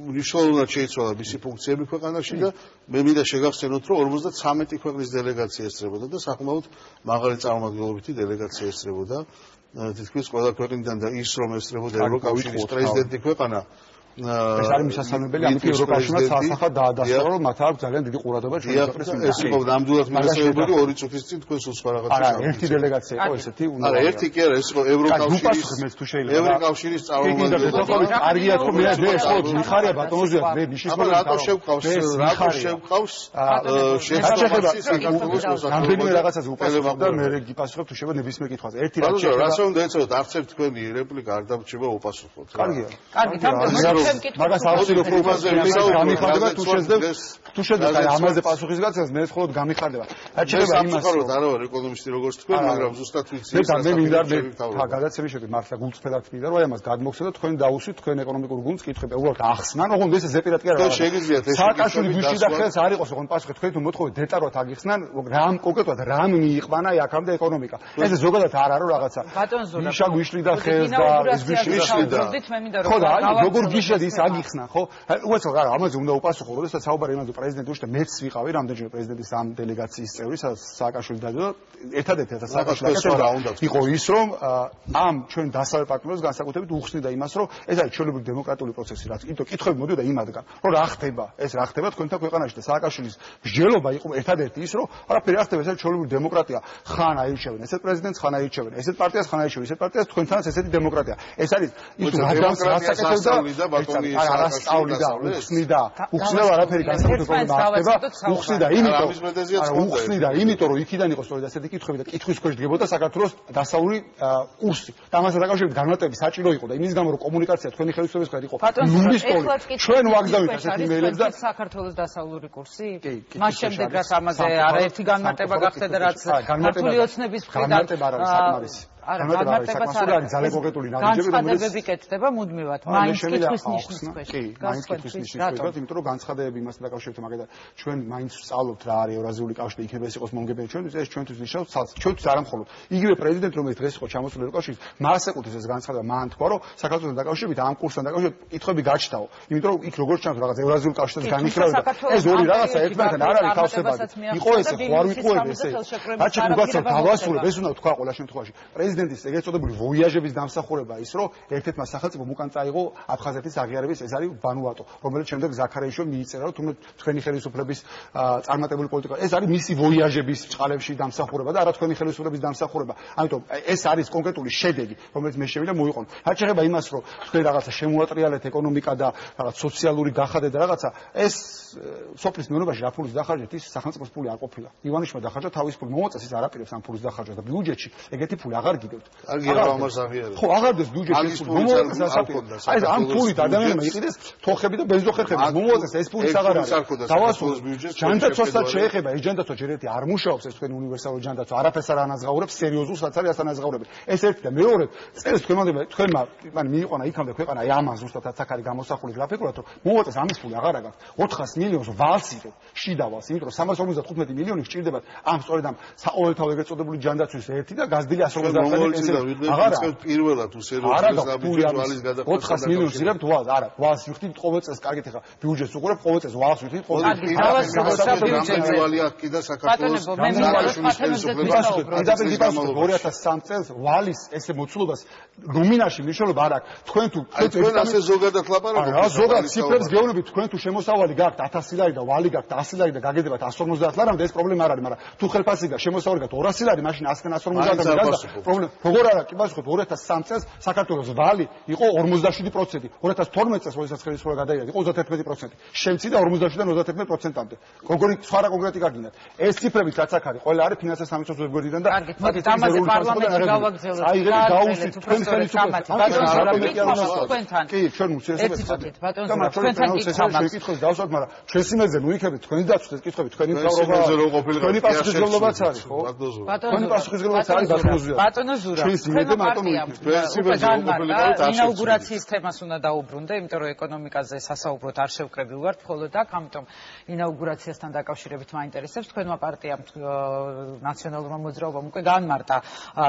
მნიშვნელოვნად შეიცვალა მისი ფუნქციები ქვეყანაში და მე მინდა შეგახსენოთ რომ 53 ქვეყნის დელეგაცია ესწრებოდა და საკმაოდ მაღალი წარმომადგენლობითი დელეგაცია ესწრებოდა თითქმის ყველა ქვეყნიდან და ის რომ ესწრებოდა ევროკავშირის პრეზიდენტი ქვეყანა ეს არის მისასალმებელი ამიტომ ევროკავშირმა სასახად დაადასტურა რომ მათ აქვს ძალიან დიდი ყურადღება ჩვენი ქვეყნის მიმართ ეს იყო ნამდვილად მისასალმებელი 2 წუთის წინ თქვენ სულ სხვა რაღაცას არა ერთი დელეგაცია იყო ესეთი არა ერთი კი არა ეს იყო ევროკავშირის წარმომადგენელი კარგია თქო მე ეს ხო მიხარია ბატონოზია მე ნიშნავს რატო შევყავს რამდენიმე რაღაცას უპასუხებ და მე გიპასუხებ თუ შეიძლება ნებისმიერ კითხვაზე ერთი რაც შეეხება რასაც უნდა ეცოდოთ არც ერთ თქვენი რეპლიკა არ დამრჩება უპასუხოთ კარგია კარგი თამბე მაგას ავსირო პროფესორ გამიხარდება თუ შეძლებთ აი ამაზე პასუხის გაცემას მე მხოლოდ გამიხარდება რაც შეიძლება იმას რომ არა ვარ ეკონომისტი როგორც თქვენ მაგრამ ზუსტად ვიცი მე მინდა გადაცემის შედეგი მართლა გულწრფელად მინდა რომ აი ამას გადმოგცეთ და თქვენ დაუსვით თქვენ ეკონომიკურ გუნდს კითხები უბრალოდ ახსნან ოღონდ ეს ზეპირად კი არა შეგიძლიათ ეს სააკაშვილი გვიშლიდა ხელს არ იყოს ოღონდ პასუხი თქვენ თუ მოთხოვეთ დეტალურად აგიხსნან რამ კონკრეტულად რამ მიიყვანა აქამდე ეკონომიკა ეს ზოგადად არ არის რაღაცა ბატონ ზურაბ იშა გვიშლიდა ხელს და ეს გვიშლიდა მე მინდა რომ ხო და აი როგორ გიშა ზოგადად ის აგიხსნა, ხო? უაცო რა, ამაზე უნდა უპასუხო, როდესაც საუბარი იმაზე პრეზიდენტი უშте მეც ვიყავი რამდენჯერმე პრეზიდენტის ამ დელეგაციის წევრი, სადაც სააკაშვილი დადო, ერთადერთი სააკაშვილი იყო ის, რომ ამ ჩვენ დასავლეთ პარტნიორებს განსაკუთრებით უხსნიდა იმას, რომ ეს არის ჩვეულებრივი დემოკრატიული პროცესი, რაც იმიტომ კითხვები მოდიოდა იმადგან, რომ რა ხდება, ეს რა ხდება თქვენთან ქვეყანაში და სააკაშვილის მსჯელობა იყო ერთადერთი ის, რომ არაფერი არ ხდება, ეს არის ჩვეულებრივი დემოკრატია, ხან აირჩევენ ესეთ პრეზიდენტს, ხან აირჩევენ ესეთ პარტიას, ხან აირჩევენ ესეთ პარტიას, თქვენთანაც ესეთი დემოკრატია. ეს არის ის დემოკრატია ბატონი სააკაშვილი და უხსნიდა არაფერი განსაკუთრებული ხდება, უხსნიდა იმიტომ, რომ იქიდან იყო სწორედ ასეთი კითხვები და კითხვის ქვეშ დგებოდა საქართველოს დასავლური კურსი. და ამასთან დაკავშირებით განმარტები საჭირო იყო და იმის გამო რომ კომუნიკაცია თქვენი ხელისუფლების հետ იყო ნულისტური. ჩვენ ვაგზავნით ასეთ იმეილებს და საქართველოს დასავლური კურსი? მას შემდეგ რაც ამაზე არაერთი განმარტება გახდა რაც ქართული ოცნების მხრიდან განმარტება არის საკმარისი. განმარტებაც არის ძალიან კონკრეტული ნაბიჯები, განცხადებები კეთდება მუდმივად. მაინც კითხვის ნიშნის ქვეშ. მაინც კითხვის ნიშნის ქვეშ, იმიტომ რომ განცხადებები იმასთან დაკავშირებით, მაგალითად ჩვენ მაინც ვსწავლობთ რა არის ევრაზიული კავშირი, იქნება ეს იყოს მომგებელი ჩვენთვის, ეს ჩვენთვის ნიშნავს ცალს. ჩვენთვის არა მხოლოდ იგივე პრეზიდენტი, რომელიც დღეს იყო ჩამოსული ევროკავშირში, მას ეკუთვნის ეს განცხადება, მან თქვა, რომ საქართველოსთან დაკავშირებით ამ კურსთან დაკავშირებით კითხვები გაჩნდაო. იმიტომ რომ იქ როგორც ჩანს რაღაც ევრაზიული კავშირის განიხილავება, ეს ორი რაღაცა ერთმანეთთან არ არის თავსებადი. იყო ესე, ხო არ ვიყუები ესე. რაც შეგვიძლია დავასრულებ, ეს უნდა თქვა ყველა შემთხვევაში. პრეზიდენტის ეგრეთ წოდებული ვოიაჟების დამსახურება ის, რომ ერთ-ერთმა სახელმწიფომ უკან წაიღო აფხაზეთის აღიარების, ეს არის ვანუატუ, რომელიც შემდეგ ზაქარიაშვილი მიიწერა, რომ თუმცა თქვენი ხელისუფლების წარმატებული პოლიტიკა, ეს არის მისი ვოიაჟების წყალებში დამსახურება და არა თქვენი ხელისუფლების დამსახურება. ამიტომ ეს არის კონკრეტული შედეგი, რომელიც მე შევიდა მოიყონ. რაც შეეხება იმას, რომ თქვენ რაღაცა შემოატრიალეთ ეკონომიკა და რაღაც სოციალური გახადეთ და რაღაცა, ეს სოფლის მეურნეობაში რა ფულის დახარჯეთ, ის სახელმწიფოს ფული არ ყოფილა. ივანიშმა დახარჯა თავის ფული, მომაწეს ის არაპირებს ამ ფულის დახარჯვას და ბიუჯეტში ეგეთი ფული აღარ გიგებთ. აგია ამას აღიარებს. ხო, აღარდეს ბიუჯეტში მომაწეს ასაფრთხო. აი ამ ფულით ადამიანებმა იყიდეს თოხები და ბენზოხერხები. მომაწეს ეს ფულის აღარ არის. დავასრულოთ ბიუჯეტს. ჯანდაცვასაც შეეხება, ეს ჯანდაცვა ჯერ ერთი არ მუშაობს, ეს თქვენი უნივერსალური ჯანდაცვა, არაფერს არ ანაზღაურებს, სერიოზულს რაც არის ასთან ანაზღაურებს. ეს ერთი და მეორე, წელს თქვენმა მიიყვანა იქამდე ქვეყანა აი ამან ზუსტად აქ არის გამოსახული გრაფიკულად, რომ მომაწეს ამის ფული აღარ აქვს. 400 მილიონს ვალს იღებ, შიდა ვალს, იმიტომ რომ 355 მილიონი გჭირდებათ ამ სწორედ ამ საყოველთაო ეგრეთ წოდებული ჯანდაცვის ერთი და გაზრდილი 150 პირველად უსერიოზულს ნაბიჯებს ვალის გადაყვანა 400 მილიონს იღებთ ვალს, არა, ვალს ვიხდით ყოველ წელს, კარგით ახლა ბიუჯეტს უყურებ, ყოველ წელს ვალს ვიხდით, ყოველ წელს ვალი აქ კიდე საქართველოს გამოსახულის ხელისუფლებას 2003 წელს ვალის ესე მოცულობას ნომინაში მნიშვნელობა არ აქვს. თქვენ თუ თქვენ ასე ზოგადად ლაპარაკობთ. რა ზოგადად ციფრებს გეუბნებით, თქვენ თუ შემოსავალი გაქვთ 1000 ლარი და ვალი გაქვთ 100 ლარი და გაგედებათ 150 ლარამდე, ეს პრობლემა არ არის, მაგრამ თუ ხელფასი გაქვთ, შემოსავალი გაქვთ 200 ლარი, მაშინ 100-დან 150 ლარი და პრობლემა. როგორ არა, კი პასუხობ 2003 წელს საქართველოს ვალი იყო 47%, 2012 წელს, როდესაც ხელისუფლება გადაიღეს, იყო 31%. შემცირდა 47-დან 31%-მდე. როგორი სხვა რა კონკრეტი გაგინათ. ეს ციფრებით რაც აქ არის, ყველა არის ფინანსთა სამინისტროს ვებგვერდიდან და მაგით ამაზე პარლამენტში გავაგზავნოთ. აი ეგრე გაუსვით თქვენ ხელისუფლებას. თქვენთან. კი, ჩვენ უსიასობთ. ბატონო, თქვენთან კითხვის დავსვათ, მაგრამ ჩვენს იმედზე ნუ იქებით თქვენი დაცვით ეს კითხვები, თქვენი მთავრობა, თქვენი პასუხისმგებლობაც არის, ხო? თქვენი პასუხისმგებლობაც არის ბატონო ზურა. ბატონო ზურა, ჩვენს იმედზე მარტო ინაუგურაციის თემას უნდა დაუბრუნდე, იმიტომ რომ ეკონომიკაზე სასაუბროდ არ შევკრები ვართ, მხოლოდ აქ, ამიტომ ინაუგურაციასთან დაკავშირებით მაინტერესებს თქვენმა პარტიამ ნაციონალურმა მოძრაობამ უკვე განმარტა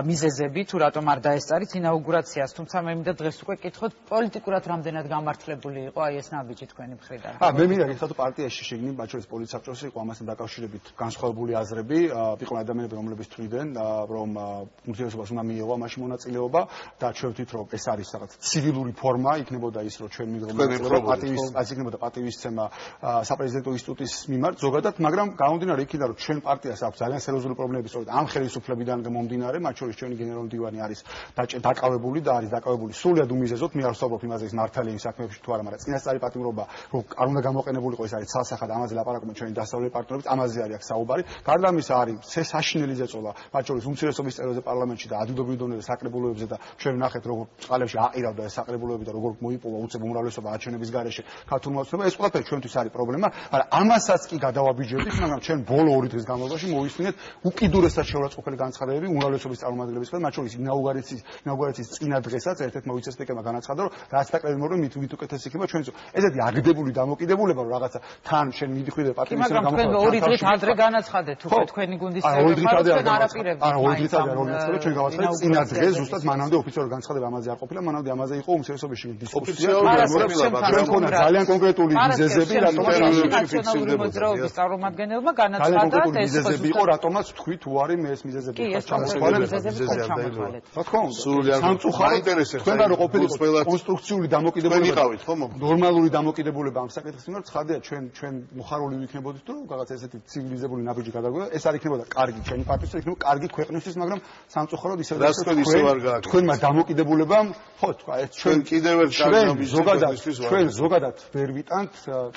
მიზეზები, თუ რატომ არ დაესწარით ინაუგურაციას, თუმცა მე მინდა დღეს უკვე კითხოთ პოლიტიკურად რამდენად გამართლებული იყო აი ეს ნაბიჯი თქვენი მხრიდან. მე მინდა გითხრათ რომ პარტიაში შეგნი მათ შორის პოლიტსაბჭოს იყო ამასთან დაკავშირებით განსხვავებული აზრები, იყვნენ ადამიანები რომლებიც თვლიდნენ რომ უმცირესობას უნდა მიიღო ამაში მონაწილეობა და ჩვენ ვთქვით რომ ეს არის რაღაც ცივილური ფორმა, იქნებოდა ის რომ ჩვენ მიიღო პატივისცემა საპრეზიდენტო ინსტიტუტის მიმართ ზოგადად, მაგრამ გამომდინარე იქიდან რომ ჩვენ პარტიას აქვს ძალიან სერიოზული პრობლემები სწორედ ამ ხელისუფლებიდან მომდინარე, მათ შორის ჩვენი გენერალური მდივანი არის დაკავებული და არის დაკავებული სრულად უმიზეზოდ, მე არ ვსაუბრობ იმაზე ის მართალია იმ საქმეებში თუ არა, მაგრამ წინასწარი პატიმრობა რომ არ უნდა გამოყენებულიყო, ეს არის ცალსახად, ამაზე ლაპარაკობენ ჩვენი დასავლელი პარტნიორები, ამაზე არის აქ საუბარი. გარდა ამისა არის საშინელი ზეწოლა, მათ შორის უმცირესობის წევრებზე პარლამენტში და ადგილობრივ დონეზე საკრებულოებზე და ჩვენ ვნახეთ როგორ წყალებში აყირავდა ეს საკრებულოები და როგორ მოიპოვა უცებ უმრავლესობა არჩევნების გარეშე ქართულმა ოცნებამ, ეს ყველაფერი ჩვენთვის არის პრობლემა, მაგრამ ამასაც კი გადავაბიჯებდით, მაგრამ ჩვენ ბოლო 2 დღის განმავლობაში მოვისმინეთ უკიდურესად შეურაცხყოფელი განცხადებები უმრავლესობის წარმომადგენლების მიერ, მათ შორის ინაუგურაციის წინა დღესაც ერთ-ერთმა ვიცე-სპიკერმა განაცხადა, რომ რაც დაკრებულობები მით უკეთესი იქნება ჩვენც. ესეთი აგდებული დამოკიდებულება, რომ რაღაცა თან შენ მიდიხვიდე პატიმრობის მაგრამ თქვენ 2 დღით ადრე განაცხადეთ უკვე თქვენი გუნდის წევრებმა, ჩვენ არაპირებთ. არა, 2 დღით ადრე არ განაცხადეთ, ჩვენ გავაცხადეთ წინა დღეს ზუსტად მანამდე ოფიციალური განცხადება ამაზე არ ყოფილა, მანამდე ამაზე იყო უმცირესობაში დისკუსია. ჩვენ ქონა ძალიან კონკრეტული მიზეზები, რატომაც ნაციონალური მოძრაობის წარმომადგენელმა განაცხადა ეს მიზეზები იყო, რატომაც თქვი თუ არის მე ეს მიზეზები ხარ ჩამოთვალეთ. რა თქმა უნდა, სამწუხაროდ თქვენგან რო ყოფილიყო კონსტრუქციული დამოკიდებულება, ნორმალური დამოკიდებულება ამ საკითხის მიმართ, ცხადია ჩვენ მოხარული ვიქნებოდით, რომ რაღაც ესეთი ცივილიზებული ნაბიჯი გადაგვედა, ეს არ იქნებოდა კარგი ჩვენი პარტიისთვის, იქნება კარგი ქვეყნისთვის, მაგრამ სამწუხაროდ ისევ თქვენმა დამოკიდებულებამ, ხო, თქვა ეს ჩვენ კიდევ ერთ ჩვენ ზოგადად ვერ ვიტანთ,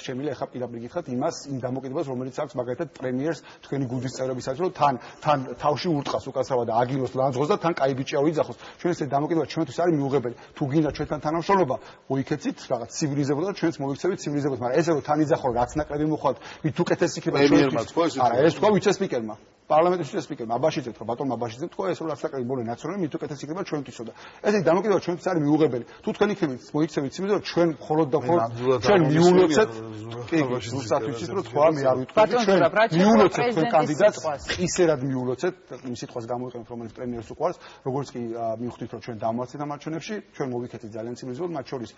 შემიძლია ახლა პირდაპირ გითხრათ იმას, იმ დამოკიდებას, რომელიც აქვს მაგალითად პრემიერს თქვენი გუნდის წევრებისაც, რომ თან თავში ურტყას უკაცრავად და აგილოს ლანძღოს და თან კაი ბიჭია ვიძახოს. ჩვენ ეს დამოკიდება ჩვენთვის არის მიუღებელი. თუ გინდა ჩვენთან თანამშრომლობა, მოიქეცით რაღაც ცივილიზებულად და ჩვენც მოვიქცევით ცივილიზებულად, მაგრამ ესე რომ თან იძახო რაც ნაკლები მოხვალთ, ვით უკეთესი იქნება ჩვენთვის. არა, ეს თქვა ვიცე-სპიკერმა. პარლამენტის ვიცე-სპიკერმა აბაშიძე თქვა, ბატონმა აბაშიძე თქვა, ეს რომ რაც ნაკლები მოვლენ ნაციონალური მით უკეთესი იქნება ჩვენთვისო და ესე დამოკიდება ჩვენთვის არის მიუღებელი. თუ თქვენ იქნებით მოიქცევით ცივილიზება, ჩვენ მხოლოდ და მხოლოდ ჩვენ მიულოცეთ კი, ზუსტად ვიცით რომ თქვა მე არ ვიტყვი ჩვენ მიულოცეთ თქვენ კანდიდატს, ისერად მიულოცეთ, იმ სიტყვას გამოიყენეთ, რომელიც პრემიერს უყვარს, როგორც კი მივხვდით რომ ჩვენ დავმარცხეთ ამ არჩევნებში, ჩვენ მოვიქეთით ძალიან ცივილიზებულად, მათ შორის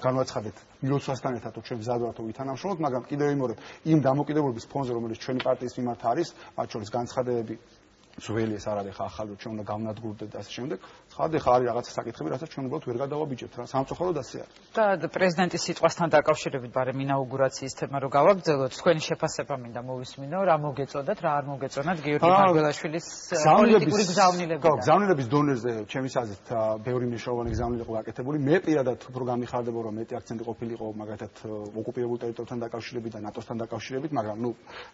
განვაცხადეთ მილოცვასთან ერთად რომ ჩვენ მზად ვართ ვითანამშრომლოთ, მაგრამ კიდევ ვიმეორებ, იმ დამოკიდებულების ფონზე, რომელიც ჩვენი პარტიის მიმართ არის, მათ შორის განცხადებები ძველი ეს არ არის ხა ახალი რომ ჩვენ უნდა გავნადგურდეთ და ასე შემდეგ. ცხადია ხა არის რაღაცა საკითხები, რასაც ჩვენ უბრალოდ ვერ გადავაბიჯებთ რა. სამწუხაროდ ასე არის. და პრეზიდენტის სიტყვასთან დაკავშირებით ბარემ ინაუგურაციის თემა რო გავაგრძელოთ, თქვენი შეფასება მინდა მოვისმინო, რა მოგეწოდათ, რა არ მოგეწონათ გიორგი მარგველაშვილის პოლიტიკური გზავნილება. გზავნილების დონეზე ჩემის აზრით ბევრი მნიშვნელოვანი გზავნილი იყო გაკეთებული. მე პირადად უფრო გამიხარდებო რომ მეტი აქცენტი ყოფილიყო მაგალითად ოკუპირებულ ტერიტორიებთან დაკავშირებით და ნატოსთან დაკავშირებით, მაგრამ ნუ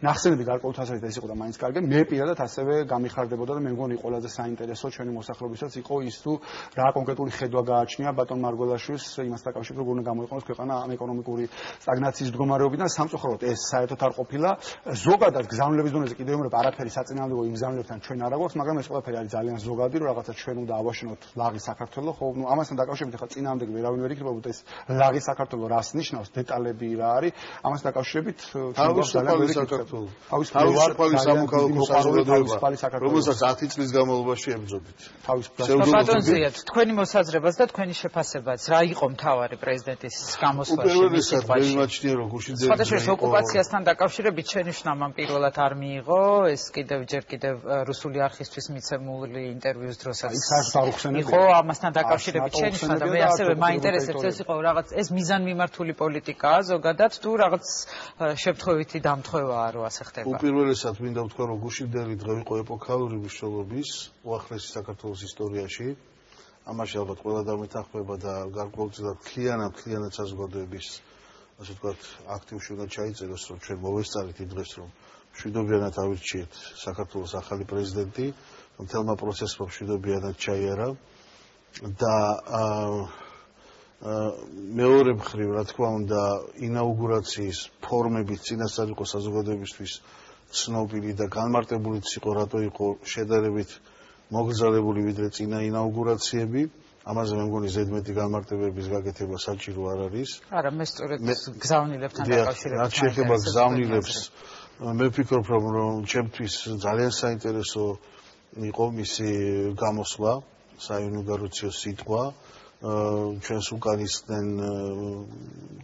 ნახსენები გარკვეულ თვალსაზრისით ეს იყო და მაინც კარგი. მე პირადად ასევე ხარდებოდა და მე მგონი ყველაზე საინტერესო ჩვენი მოსახლეობისაც იყო ის თუ რა კონკრეტული ხედვა გააჩნია ბატონ მარგველაშვილს იმასთან დაკავშირებით როგორ უნდა გამოიყენოს ქვეყანა ამ ეკონომიკური სტაგნაციის მდგომარეობიდან სამწუხაროდ ეს საერთოდ არ ყოფილა ზოგადად გზავნილების დონეზე კიდევ ვიმეორებ არაფერი საწინააღმდეგო იმ გზავნილებთან ჩვენ არ აგვაქვს მაგრამ ეს ყველაფერი არის ძალიან ზოგადი რომ რაღაცა ჩვენ უნდა ავაშენოთ ლაღი საქართველოს ხო ნუ ამასთან დაკავშირებით ახლა წინააღმდეგი ვერავინ ვერ იქნებოდა ეს ლაღი საქართველოს რას ნიშნავს დეტალები რა არის ამასთან დაკავშირებით თავისუფალი საქართველოს თავისუფალი სამოქალაქო საზოგადოება რომელსაც 10 წლის განმავლობაში ებრძოდით. ბატონ ზიად, თქვენი მოსაზრებაც და თქვენი შეფასებაც რა იყო მთავარი პრეზიდენტის გამოსვლაში? უპირველესად მე მიმაჩნია რომ გუშინდელი სხვადასხვა ოკუპაციასთან დაკავშირებით ჩვენი შნამამ პირველად არ მიიღო, ეს ჯერ კიდევ რუსული არქივისთვის მიცემული ინტერვიუს დროსაც იყო ამასთან დაკავშირებით ჩვენი შნა და მე ასევე მაინტერესებს ეს იყო რაღაც ეს მიზანმიმართული პოლიტიკაა ზოგადად თუ რაღაც შემთხვევითი დამთხვევაა რომ ასე ხდება. უპირველესად მინდა ვთქვა რომ გუშინდელი დღე იყო ეპოქალური მნიშვნელობის უახლესი საქართველოს ისტორიაში. ამაში ალბათ ყველა დამეთანხმება და გარკვეულწილად მთლიანად საზოგადოების ასე ვთქვათ აქტივში უნდა ჩაიწეროს რომ ჩვენ მოვესწარით იმ დღეს რომ მშვიდობიანად ავირჩიეთ საქართველოს ახალი პრეზიდენტი, მთელმა პროცესმა მშვიდობიანად ჩაიარა და მეორე მხრივ რა თქმა უნდა ინაუგურაციის ფორმებით წინასწარ იყო საზოგადოებისთვის ცნობილი და განმარტებულიც იყო რატო იყო შედარებით მოგზაურებული ვიდრე წინა ინაუგურაციები. ამაზე მე მგონი ზედმეტი განმარტებების გაკეთება საჭირო არ არის. არა, მე სწორედ გზავნილებთან დაკავშირებით. რაც შეეხება გზავნილებს, მე ვფიქრობ რომ ჩემთვის ძალიან საინტერესო იყო მისი გამოსვლა, საინაუგურაციო სიტყვა. ჩვენს უკან ისდნენ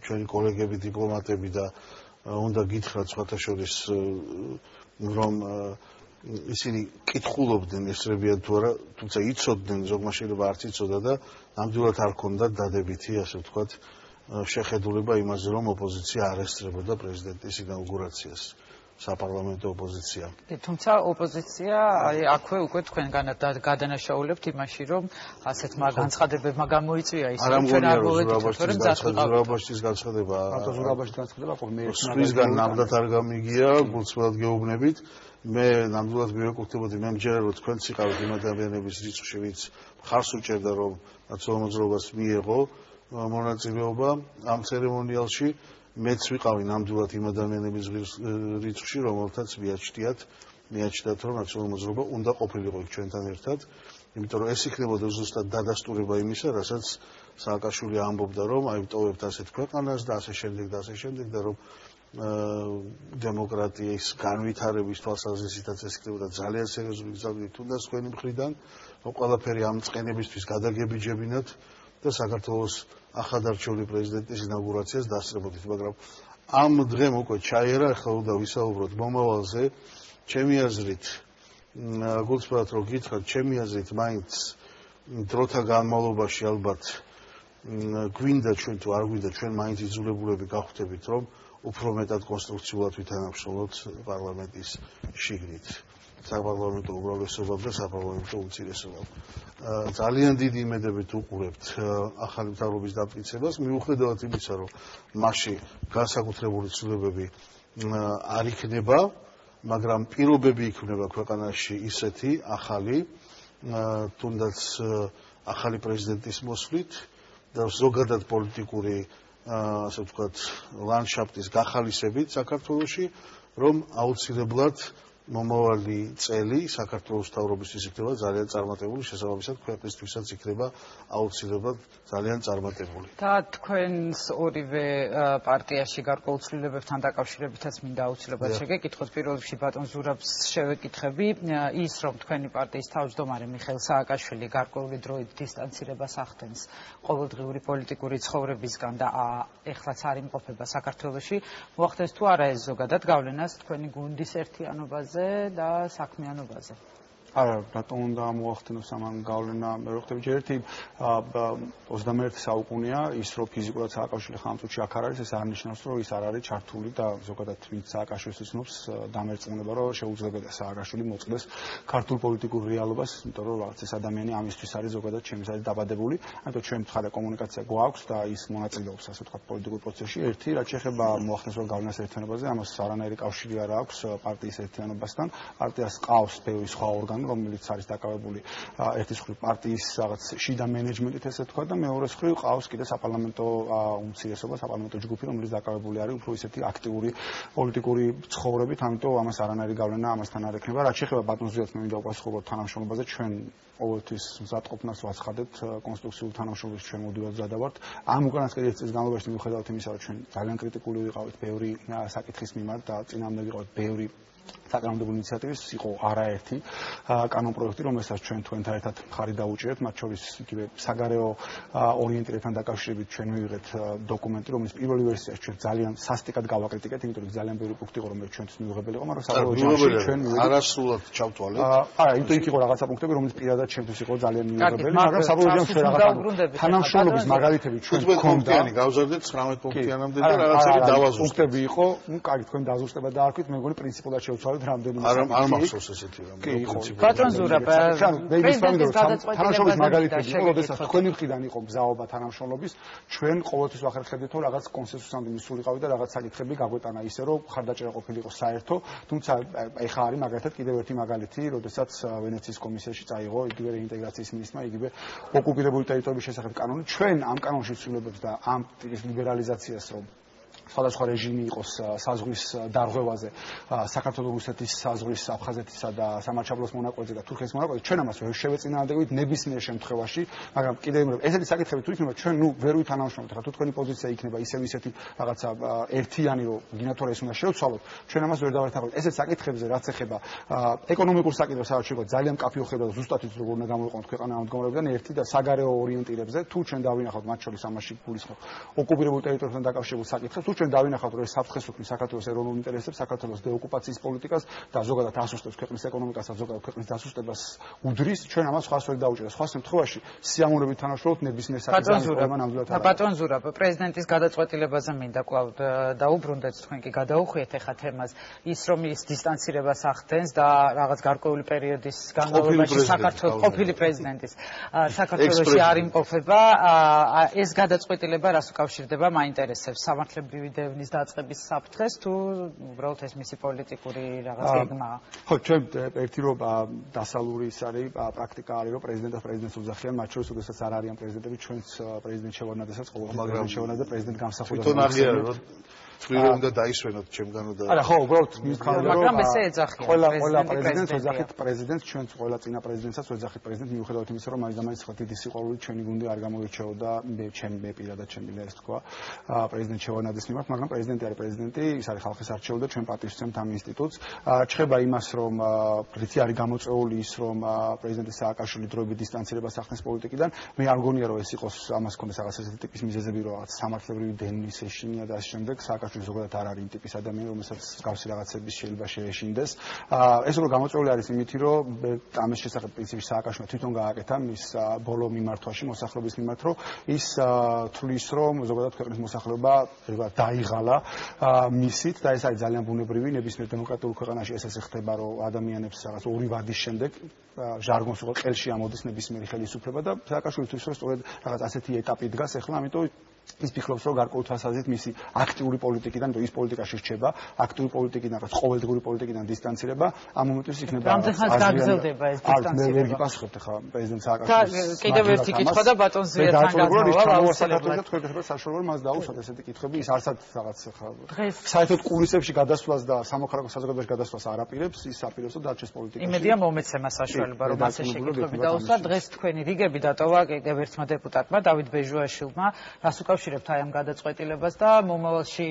ჩვენი კოლეგები დიპლომატები და უნდა გითხრათ სხვათა შორის რომ ისინი კითხულობდნენ ესრებიან თუ არა, თუმცა იცოდნენ ზოგმა შეიძლება არც იცოდა და ნამდვილად არ ქონდათ დადებითი, ასე ვთქვათ, შეხედულება იმაზე, რომ ოპოზიცია არ ესწრებოდა პრეზიდენტის ინაუგურაციას. საპარლამენტო ოპოზიცია. თუმცა ოპოზიცია აქვე უკვე თქვენ გადანაშაულებთ იმაში, რომ ასეთმა განცხადებებმა გამოიწვია ის, რომ ჩვენ არ მოვედით, რომ ზურაბაშის განცხადება. ზურაბაშის განცხადება ხო მე სხვისგან ნამდვილად არ გამიგია, გულწრფელად გეუბნებით. მე ნამდვილად მივეკუთვნებოდი, მე მჯერა რომ თქვენც იყავით იმ ადამიანების რიცხვში, ვინც მხარს უჭერდა, რომ ნაციონალურ მოძრაობას მიეღო მონაწილეობა ამ ცერემონიალში. მეც ვიყავი ნამდვილად იმ ადამიანების რიცხვში, რომელთაც მიაჩნდათ, რომ ნაციონალური მოძრაობა უნდა ყოფილიყო ჩვენთან ერთად, იმიტომ რომ ეს იქნებოდა ზუსტად დადასტურება იმისა, რასაც სააკაშვილი ამბობდა, რომ აი ვტოვებთ ასეთ ქვეყანას და ასე შემდეგ და რომ დემოკრატიის განვითარების თვალსაზრისითაც ეს იქნებოდა ძალიან სერიოზული გზავნილი თუნდაც თქვენი მხრიდან, რომ ყველაფერი ამ წყენებისთვის გადაგებიჯებინათ და საქართველოს ახალდარჩეული პრეზიდენტის ინაუგურაციას დასწრებოდით, მაგრამ ამ დღემ უკვე ჩაიერა, ახლა უნდა ვისაუბროთ მომავალზე. ჩემი აზრით, გულწრფელად რომ გითხრათ, ჩემი აზრით მაინც დროთა განმავლობაში ალბათ გვინდა ჩვენ თუ არ გვინდა ჩვენ მაინც იძულებულები გავხდებით, რომ უფრო მეტად კონსტრუქციულად ვითანამშრომლოთ პარლამენტის შიგნით. საპარლამენტო უმრავლესობამ და საპარლამენტო უმცირესობამ. ძალიან დიდი იმედებით უყურებთ ახალი მთავრობის დამტკიცებას, მიუხედავად იმისა, რომ მასში განსაკუთრებული ცვლილებები არ იქნება, მაგრამ პირობები იქნება ქვეყანაში ისეთი ახალი, თუნდაც ახალი პრეზიდენტის მოსვლით და ზოგადად პოლიტიკური ასე ვთქვათ ლანდშაფტის გახალისებით საქართველოში, რომ აუცილებლად მომავალი წელი საქართველოს მთავრობისთვის იქნება ძალიან წარმატებული, შესაბამისად ქვეყნისთვისაც იქნება აუცილებლად ძალიან წარმატებული. და თქვენს ორივე პარტიაში გარკვეულ ცვლილებებთან დაკავშირებითაც მინდა აუცილებლად შეგეკითხოთ. პირველ რიგში ბატონ ზურაბს შევეკითხები, ის რომ თქვენი პარტიის თავმჯდომარე მიხეილ სააკაშვილი გარკვეული დროით დისტანცირებას ახდენს ყოველდღიური პოლიტიკური ცხოვრებისგან და ეხლაც არ იმყოფება საქართველოში, მოახდენს თუ არა ეს ზოგადად გავლენას თქვენი გუნდის ერთიანობაზე და საქმიანობაზე? არა, რატომ უნდა მოახდინოს ამან გავლენა? მე რო ხვდები ჯერ ერთი 21 საუკუნეა ის რომ ფიზიკურად სააკაშვილი ხანწუთში აქ არ არის, ეს არნიშნავს რომ ის არ არის ჩართული და ზოგადად ვინც სააკაშვილის ცნობს დამერწმუნება რომ შეუძლებელია სააკაშვილი მოწყდეს ქართულ პოლიტიკურ რეალობას, იმიტომ რომ რაღაც ეს ადამიანი ამისთვის არის ზოგადად ჩემისადმი დაბადებული, ამიტომ ჩვენ მხარე კომუნიკაცია გვაქვს და ის მონაწილეობს ასე ვთქვათ პოლიტიკურ პროცესში. ერთი რაც შეეხება მოახდინოს რომ გავლენას ერთიანობაზე, ამას არანაირი კავშირი არ აქვს პარტიის ერთიანობასთან. პარტიას ყავს ბევრი სხვა ორგანო, რომელიც არის დაკავებული ერთის მხრივ პარტიის რაღაც შიდა მენეჯმენტით ესე თქვა და მეორე მხრივ ყავს კიდე საპარლამენტო უმცირესობა, საპარლამენტო ჯგუფი, რომელიც დაკავებული არის უფრო ისეთი აქტიური პოლიტიკური ცხოვრებით, ამიტომ ამას არანაირი გავლენა ამასთან არ ექნება. რაც შეეხება ბატონ ზურაბს, მე მინდა უპასუხოთ თანამშრომლობაზე, ჩვენ ყოველთვის მზადყოფნას ვაცხადებთ კონსტრუქციულ თანამშრომლობას, ჩვენ მოდივად მზადა ვართ. ამ უკანასკნელი წლის განმავლობაში მიუხედავად იმისა, რომ ჩვენ ძალიან კრიტიკული ვიყავით ბევრი საკითხის მიმართ და წინააღმდეგ ვიყავით ბევრი საკანონმდებლო ინიციატივის, იყო არაერთი კანონპროექტი, რომელსაც ჩვენ თქვენთან ერთად მხარი დაუჭერეთ, მათ შორის იგივე საგარეო ორიენტირებთან დაკავშირებით ჩვენ მივიღეთ დოკუმენტი, რომლის პირველი ვერსიას ჩვენ ძალიან სასტიკად გავაკრიტიკეთ, იმიტომ რომ ძალიან ბევრი პუნქტი იყო, რომელიც ჩვენთვის მიუღებელი იყო, მაგრამ საბოლოო ჯამში ჩვენ არასრულად ჩავთვალეთ. არა, იმიტომ იქ იყო რაღაცა პუნქტები, რომელიც პირადად ჩვენთვის იყო ძალიან მიუღებელი, მაგრამ საბოლოო ჯამში რაღაცა თანამშრომლობის მაგალითები ჩვენ გვქონდა. 15 პუნქტიანი გავზარდეთ 19 პუნქტიანამდე და რაღაცები დავაზუსტეთ. პუნქტები იყო, ну, კარგი, თქვენ დაზუსტება დაარქვით, მე მგონი პრინციპულად შევცვალეთ რამდენიმე არ მახსოვს ესეთი რამ. ბატონ ზურაბ, პრეზიდენტის თანამშრომლობის მაგალითები იყო, როდესაც თქვენი მხრიდან იყო გზაობა თანამშრომლობის, ჩვენ ყოველთვის ვახერხებდით, რომ რაღაც კონსენსუსამდე მისულიყავით და რაღაც საკითხები გაგვეტანა ისე, რომ ხარდაჭერა ყოფილიყო საერთო, თუმცა ეხა არის მაგალითად კიდევ ერთი მაგალითი, როდესაც ვენეციის კომისიაში წაიღო იგივე რეინტეგრაციის მინისტრმა, იგივე ოკუპირებული ტერიტორიების შესახებ კანონი. ჩვენ ამ კანონში ცვლილებებს და ამ ტიპის ლიბერალიზაციას რომ სხვადასხვა რეჟიმი იყოს საზღვრის დარღვევაზე, საქართველოს რუსეთის საზღვრის აფხაზეთისა და სამარჩაბლოს მონაკვეთზე და თურქეთის მონაკვეთზე, ჩვენ ამას ვერ შევეწინააღმდეგებით ნებისმიერ შემთხვევაში, მაგრამ კიდევ იმ ესეთი საკითხები თუ იქნება, ჩვენ ვერ ვითანამშრომლობთ, ხა თუ თქვენი პოზიცია იქნება ისევ ისეთი რაღაცა ერთიანი, რომ გინათ რომ ეს უნდა შევცვალოთ, ჩვენ ამას ვერ დავერთაღოთ. ესეთ საკითხებზე რაც ეხება ეკონომიკურ საკითხებს, სადაც შეიძლება ძალიან მკაფიო ხედვა და ზუსტად ის როგორ უნდა გამოიყენოთ ქვეყანა ამ მდგომარეობიდან ერთი და საგარეო ორიენტირებზე, თუ ჩვენ დავინახავთ მათ შორის ამაში გულისხმობ ოკუპირებულ ტერიტორიებთან დაკავშირებულ საკითხებს, თუ ჩვენ დავინახავთ რომ ეს საფრთხეს უქმნის საქართველოს ეროვნულ ინტერესებს, საქართველოს დეოკუპაციის პოლიტიკას და ზოგადად ასუსტებს ქვეყნის ეკონომიკას და ზოგადად ქვეყნის დასუსტებას უდრის, ჩვენ ამას ხას ვერ დაუჭერთ. სხვა შემთხვევაში სიამოვნებით თანამშრომლობთ ნებისმიერ საკითხზე. ბატონ ზურაბ, პრეზიდენტის გადაწყვეტილებაზე მინდა კვლავ დაუბრუნდეთ, თქვენ კი გადაუხვიეთ ახლა თემას, ის რომ ის დისტანცირებას ახდენს და რაღაც გარკვეული პერიოდის განმავლობაში საქართველოს ყოფილი პრეზიდენტის საქართველოში არ იმყოფება, ეს გადაწყვეტილება რას უკავშირდება მაინტერესებს სამართლებრივი დევნის დაწყების საფრთხეს თუ უბრალოდ ეს მისი პოლიტიკური რაღაც გეგმაა? ხო, ჩვენ ერთი რომ დასალური ის არის პრაქტიკა არის რომ პრეზიდენტს უძახიან, მათ შორის ოდესაც არ არიან პრეზიდენტები, ჩვენც პრეზიდენტ შევარდნაძესაც ყოველთვის პრეზიდენტ შევარდნაძე პრეზიდენტ გამსახურებას. თვითონ აღიარა რომ თქვი რომ უნდა დაისვენოთ ჩემგანო და არა ხო უბრალოდ მივხვდები რომ მაგრამ ესე ეძახიან ყველა პრეზიდენტს ეძახით პრეზიდენტს ჩვენც ყველა წინა პრეზიდენტსაც ეძახით პრეზიდენტს მიუხედავად იმისა რომ მაინც და მაინც დიდი სიყვარული ჩვენი გუნდი არ გამოირჩეოდა მე პირადად ჩემი ეს თქვა პრეზიდენტ შევარდნაძის მიმართ მაგრამ პრეზიდენტი არის პრეზიდენტი ის არის ხალხის არჩეული და ჩვენ პატივს ვცემთ ამ ინსტიტუტს ჩხება იმას რომ რითი არის გამოწეული ის რომ პრეზიდენტი სააკაშვილი დროებით დისტანცირებას ახდენს პოლიტიკიდან მე არ მგონია რომ ეს იყოს ამას ქონდეს რაღაც ესეთი ტიპის მიზეზები რომ რაღაც სამართლებრივი დენის ეშინია და ამ შემდეგ სააკაშვილი ზოგადად არ არის იმ ტიპის ადამიანი რომელსაც გავსი რაღაცების შეიძლება შეეშინდეს ეს რო გამოწეული არის იმითი რომ ამის შესახებ პრინციპი სააკაშვილმა თვითონ გააკეთა მის ბოლო მიმართვაში მოსახლეობის მიმართ რომ ის თulis რომ ზოგადად ქვეყნის მოსახლეობა დაიღალა მისით და ეს არის ძალიან ბუნებრივი ნებისმიერ დემოკრატიულ ქვეყანაში ესე ხდება რომ ადამიანებს რაღაც ორი ვადის შემდეგ ჟარგონს უყურებთ ყელში ამოდის ნებისმიერი ხელისუფლება და სააკაშვილისთვის რომ სწორედ რაღაც ასეთი ეტაპი დგას ახლა ამიტომ ის ფიქრობს რომ გარკვეულ თვალსაზრისით მისი აქტიური პოლიტიკიდან და ის პოლიტიკაში რჩება აქტიური პოლიტიკიდან რაც ყოველდღიური პოლიტიკიდან დისტანცირება ამ მომენტში იქნება რამდენხანს გაგრძელდება ეს დისტანცირება ვერ გიპასუხეთ ხა პრეზიდენტ სააკაშვილის კიდევ ერთი კითხვა და ბატონ ზვიათთან გაზრდავა საშუალო მას დაუშვათ ესეთი კითხვები ის არცად რაღაც ხა საერთოდ კულისებში გადასვლას და სამოქალაქო საზოგადოებაში გადასვლას არ აპირებს ის აპირებს რომ დარჩეს პოლიტიკაში იმედია მომეცემა საშუალება რომ ასე შეკითხვები დაუსვათ დღეს თქვენი რიგები დატოვა კიდევ ერთმა დეპუტატმა დავით ბეჟუაშვილმა რას უკავშირებთ აი ამ გადაწყვეტილებას და მომავალში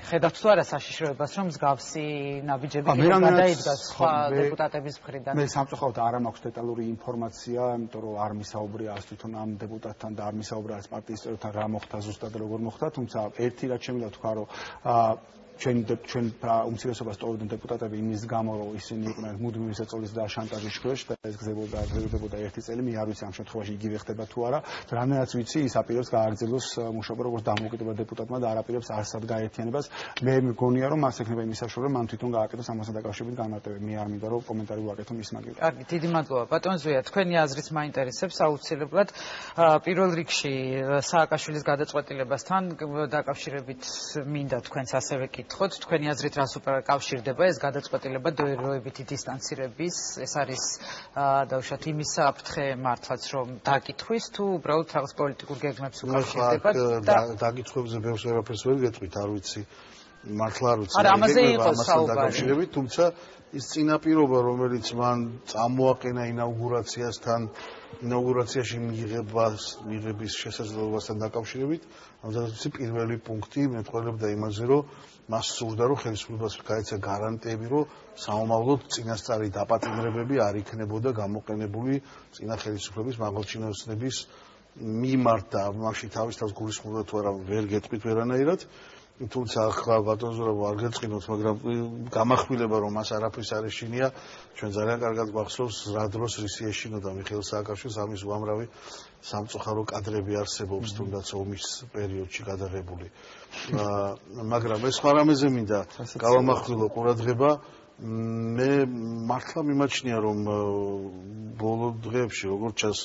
ხედავთ თუ არა საშიშროებას რომ მსგავსი ნაბიჯები გადაიდგას სხვა დეპუტატების მხრიდან მე სამწუხაროდ არ მაქვს დეტალური ინფორმაცია იმიტომ რომ არ მისაუბრია ას თვითონ ამ დეპუტატთან და არ მისაუბრა ეს პარტიის წევრთან რა მოხდა ზუსტად როგორ მოხდა თუმცა ერთი რაც შემიძლია თქვა რომ ჩვენ უმცირესობას ტოვებდნენ დეპუტატები იმის გამო რომ ისინი იყვნენ მუდმივი საწოლის და შანტაჟის ქვეშ და ეს გრძელდებოდა ერთი წელი მე არ ვიცი ამ შემთხვევაში იგივე ხდება თუ არა რამენაც ვიცი ის აპირებს გააგრძელოს მუშაობა როგორც დამოუკიდებელ დეპუტატმა და არ აპირებს არსად გაერთიანებას მე მგონია რომ მას ექნება იმის საშუალება მან თვითონ გააკეთოს ამასთან დაკავშირებით განმარტებები მე არ მინდა რომ კომენტარი ვაკეთო მის მაგივრად კარგი დიდი მადლობა ბატონ ზვია თქვენი აზრიც მაინტერესებს აუცილებლად პირველ რიგში სააკაშვილის გადაწყვეტილებასთან დაკავშირებით მინდა თქვენს ასევე კითხოთ თქვენი აზრით რას უკავშირდება ეს გადაწყვეტილება დროებითი დისტანცირების ეს არის დაუშვათ იმის საფრთხე მართლაც რომ დაკითხვის თუ უბრალოდ რაღაც პოლიტიკურ გეგმებს უკავშირდება და დაკითხვებზე ბევრს ვერაფერს ვერ გეტყვით არ ვიცი მართლა არ ვიცი არა ამაზე იყო საუბარი თუმცა ის წინაპირობა რომელიც მან წამოაყენა ინაუგურაციაში მიღების შესაძლებლობასთან დაკავშირებით ამაზე პირველი პუნქტი მეტყველებდა იმაზე რომ მას სურდა რომ ხელისუფლებას გაეცა გარანტიები რომ საომავლოდ წინასწარი დაპატიმრებები არ იქნებოდა გამოყენებული წინა ხელისუფლების მაღალჩინოსნების მიმართ და მასში თავის თავს გულისხმობდა თუ არა ვერ გეტყვით ვერანაირად თუმცა ახლა ბატონ ზურაბო არ გეწყინოთ მაგრამ გამახვილება რომ მას არაფრის არ ეშინია ჩვენ ძალიან კარგად გვახსოვს რა დროს რისი ეშინოდა მიხეილ სააკაშვილს ამის უამრავი სამწუხარო კადრები არსებობს თუნდაც ომის პერიოდში გადაღებული მაგრამ ეს სხვა რამეზე მინდა გავამახვილო ყურადღება მე მართლა მიმაჩნია რომ ბოლო დღეებში როგორც ჩანს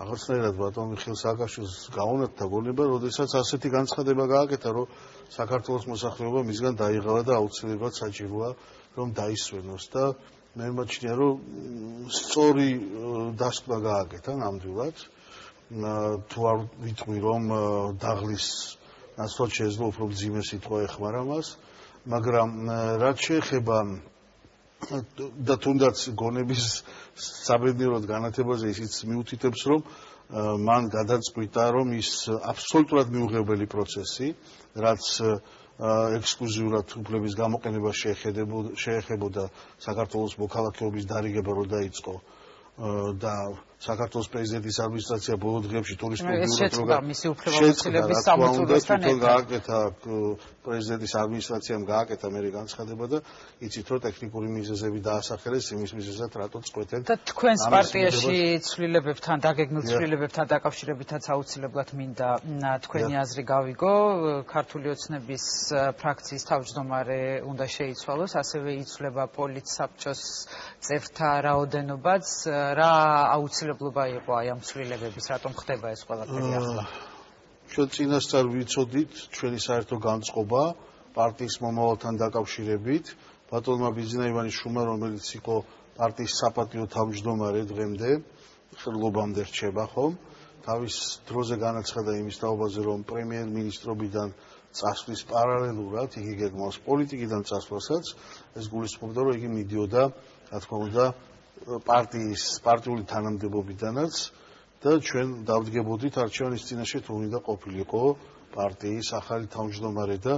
აღარცნაირად ბატონ მიხეილ სააკაშვილს გაუნათდა გონება როდესაც ასეთი განცხადება გააკეთა რომ საქართველოს მოსახლეობა მისგან დაიღალა და აუცილებლად საჭიროა რომ დაისვენოს და მე მიმაჩნია რომ სწორი დასკვნა გააკეთა ნამდვილად თუ არ ვიტყვი რომ დაღლის ნაცვლად შეიძლება უფრო მძიმე სიტყვა ეხმარა მას მაგრამ რაც შეეხება და თუნდაც გონების საბედნიეროდ განათებაზე ისიც მიუთითებს რომ მან გადაწყვიტა რომ ის აბსოლუტურად მიუღებელი პროცესი რაც ექსკლუზიურად უფლების გამოყენება შეეხებოდა საქართველოს მოქალაქეობის დარიგება რო დაიწყო და საქართველოს პრეზიდენტის ადმინისტრაცია ბოლო დღეებში ტურისტულ მისი უფლებამოსილების სამოცულოსთან გააკეთა პრეზიდენტის ადმინისტრაციამ გააკეთა მე განცხადება და იცით რომ ტექნიკური მიზეზები დაასახელეს იმის მიზეზად რატო წყვეტენ და თქვენს პარტიაში ცვლილებებთან დაგეგმილ ცვლილებებთან დაკავშირებითაც აუცილებლად მინდა თქვენი აზრი გავიგო ქართული ოცნების ფრაქციის თავმჯდომარე უნდა შეიცვალოს ასევე იცვლება პოლიტსაბჭოს წევრთა რაოდენობაც რა აუცილებლობა იყო აი ამ ცვლილებების რატომ ხდება ეს ყველაფერი ახლა ჩვენ წინასწარ ვიცოდით ჩვენი საერთო განწყობა პარტიის მომავალთან დაკავშირებით ბატონმა ბიზნაივანის შუმა რომელიც იყო პარტიის საპატიო თავმჯდომარე დღემდე ხელობამდე რჩება ხომ თავის დროზე განაცხადა იმის თაობაზე რომ პრემიერ-მინისტრობიდან წასვლის პარალელურად იგი გეგმავს პოლიტიკიდან წასვლასაც ეს გულისხმობდა რომ იგი მიდიოდა რა თქმა უნდა პარტიული თანამდებობიდანაც და ჩვენ დავდგებოდით არჩევანის წინაშე თუ უნდა ყოფილიყო პარტიის ახალი თავმჯდომარე და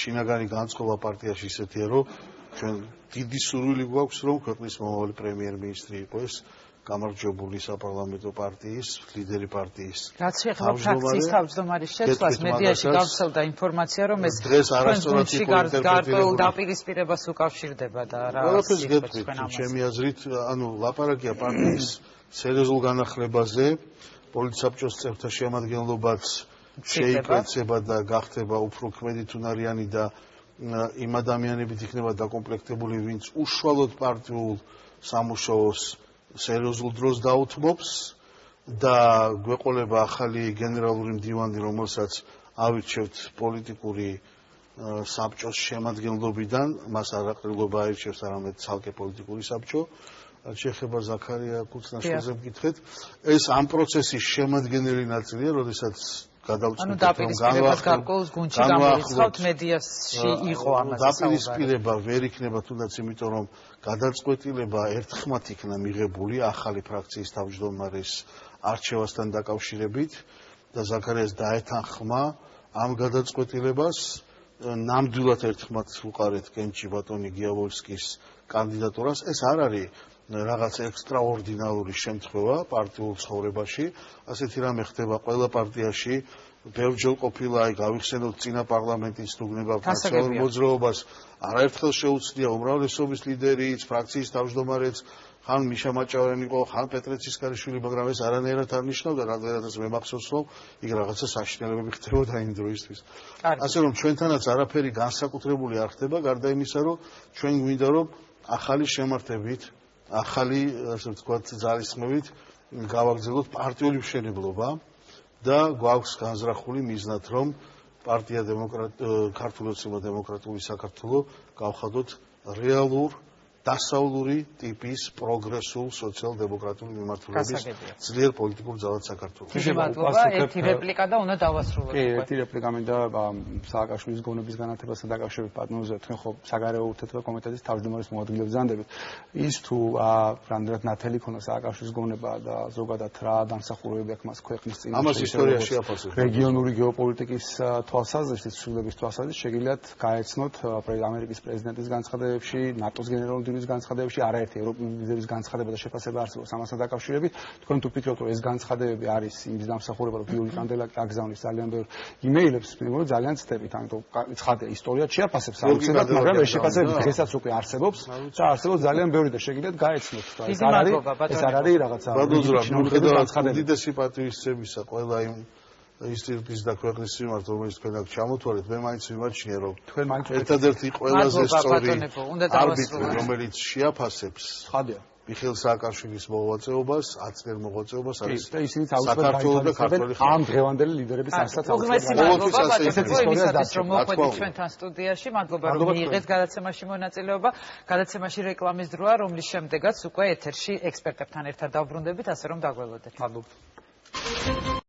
შინაგანი განწყობა პარტიაში ისეთია რომ ჩვენ დიდი სურვილი გვაქვს რომ ქვეყნის მომავალი პრემიერ-მინისტრი იყო ეს გამარჯვებული საპარლამენტო პარტიის ლიდერი პარტიის რაც შეეხება ფრაქციის თავმჯდომარის შეცვლას მედიაში გავრცელდა ინფორმაცია რომ ეს დღეს არასწორად გარკვეულ დაპირისპირებას უკავშირდება და რა ყველაფერს გეტყვით ჩემი აზრით ანუ ლაპარაკია პარტიის სერიოზულ განახლებაზე პოლიტსაბჭოს წევრთა შემადგენლობაც შეიკვეცება და გახდება უფრო ქმედი თუნარიანი და იმ ადამიანებით იქნება დაკომპლექტებული ვინც უშუალოდ პარტიულ სამუშაოს სერიოზულ დროს დაუთმობს და გვეყოლება ახალი გენერალური მდივანი რომელსაც ავირჩევთ პოლიტიკური საბჭოს შემადგენლობიდან მას არ აყრილობა აირჩევს არამედ ცალკე პოლიტიკური საბჭო შეეხება ზაქარია კუცნაშვილზე მკითხეთ ეს ამ პროცესის შემადგენელი ნაწილია როდესაც ანუ დაპირისპირებას გარკვეულ გუნდში გამორიცხავთ მედიაში იყო ამაზე დაპირისპირება ვერ იქნება თუნდაც იმიტომ რომ გადაწყვეტილება ერთხმად იქნა მიღებული ახალი ფრაქციის თავმჯდომარის არჩევასთან დაკავშირებით და ზაქარიას დაეთანხმა ამ გადაწყვეტილებას ნამდვილად ერთხმად უყარეთ კენჭი ბატონი გიავოლსკის კანდიდატურას ეს არ არის რაღაც ექსტრაორდინალური შემთხვევა პარტიულ ცხოვრებაში ასეთი რამე ხდება ყველა პარტიაში ბევრჯერ ყოფილა აი გავიხსენოთ წინა პარლამენტის თუ გნებავთ ნაციონალურ მოძრაობას არაერთხელ შეუცდია უმრავლესობის ლიდერიც ფრაქციის თავმჯდომარეც ხან მიშა მაჭავიანი იყო ხან პეტრე ცისკარიშვილი მაგრამ ეს არანაირად არ ნიშნავდა რადგანაც მე მახსოვს რომ იქ რაღაცა საშინელებები ხდებოდა იმ დროისთვის ასე რომ ჩვენთანაც არაფერი განსაკუთრებული არ ხდება გარდა იმისა რომ ჩვენ გვინდა რომ ახალი შემართებით ახალი ასე ვთქვათ ძალისხმევით გავაგრძელოთ პარტიული მშენებლობა და გვაქვს განზრახული მიზნად რომ პარტია ქართული ოცნება დემოკრატიული საქართველო გავხადოთ რეალურ დასავლური ტიპის პროგრესულ სოციალ-დემოკრატიული მიმართულების ძლიერ პოლიტიკურ ძალად საქართველოში. მადლობა, ერთი რეპლიკა და უნდა დავასრულოთ. კი, ერთი რეპლიკა მინდა სააკაშვილის გონების განათებასთან დაკავშირებით პატმოზე თქვენ ხო საგარეო ურთიერთობათა კომიტეტის თავმჯდომარის მოადგილედ ბრძანდებით. ის თუ რამდენად ნათელი ქონდა სააკაშვილის გონება და ზოგადად რა დამსახურებები აქვს მას ქვეყნის წინ. ამას ისტორიაში აფასებს. რეგიონული გეოპოლიტიკის თვალსაზრისით, ცვლილების თვალსაზრისით შეგიძლიათ გაეცნოთ ამერიკის პრეზიდენტის განცხადებებში, ნატოს გენერალური განცხადებებში არაერთი ევროპული ლიდერის განცხადება და შეფასება არსებობს ამასთან დაკავშირებით. თქვენ თუ ფიქრობთ რომ ეს განცხადებები არის იმის დამსახურება რომ გიული კანდელაკი აგზავნის ძალიან ბევრ იმეილებს მე ძალიან ცდებით ამიტომ ცხადია ისტორიად შეაფასებს აუცილებლად მაგრამ ეს შეფასებები დღესაც უკვე არსებობს და არსებობს ძალიან ბევრი და შეგიძლიათ გაეცნოთ ეს არ არის რაღაცა მიუხედავად უდიდესი პატივისცემისა ყველა იმ ისტორიის და ქვეყნის მიმართ რომელიც თქვენ აქ ჩამოთვალეთ მე მაინც მიმაჩნია რომ ერთადერთი ყველაზე სწორი არბიტრი რომელიც შეაფასებს მიხეილ სააკაშვილის მოღვაწეობას 10 წლიან მოღვაწეობას არის და ისინი საერთოდ და ქართველი ამ დღევანდელი ლიდერების არსად ჩვენთან სტუდიაში მადლობა რომ მიიღეთ გადაცემაში მონაწილეობა გადაცემაში რეკლამის დროა რომლის შემდეგაც უკვე ეთერში ექსპერტებთან ერთად დავბრუნდებით ასე რომ დაგველოდეთ მადლობა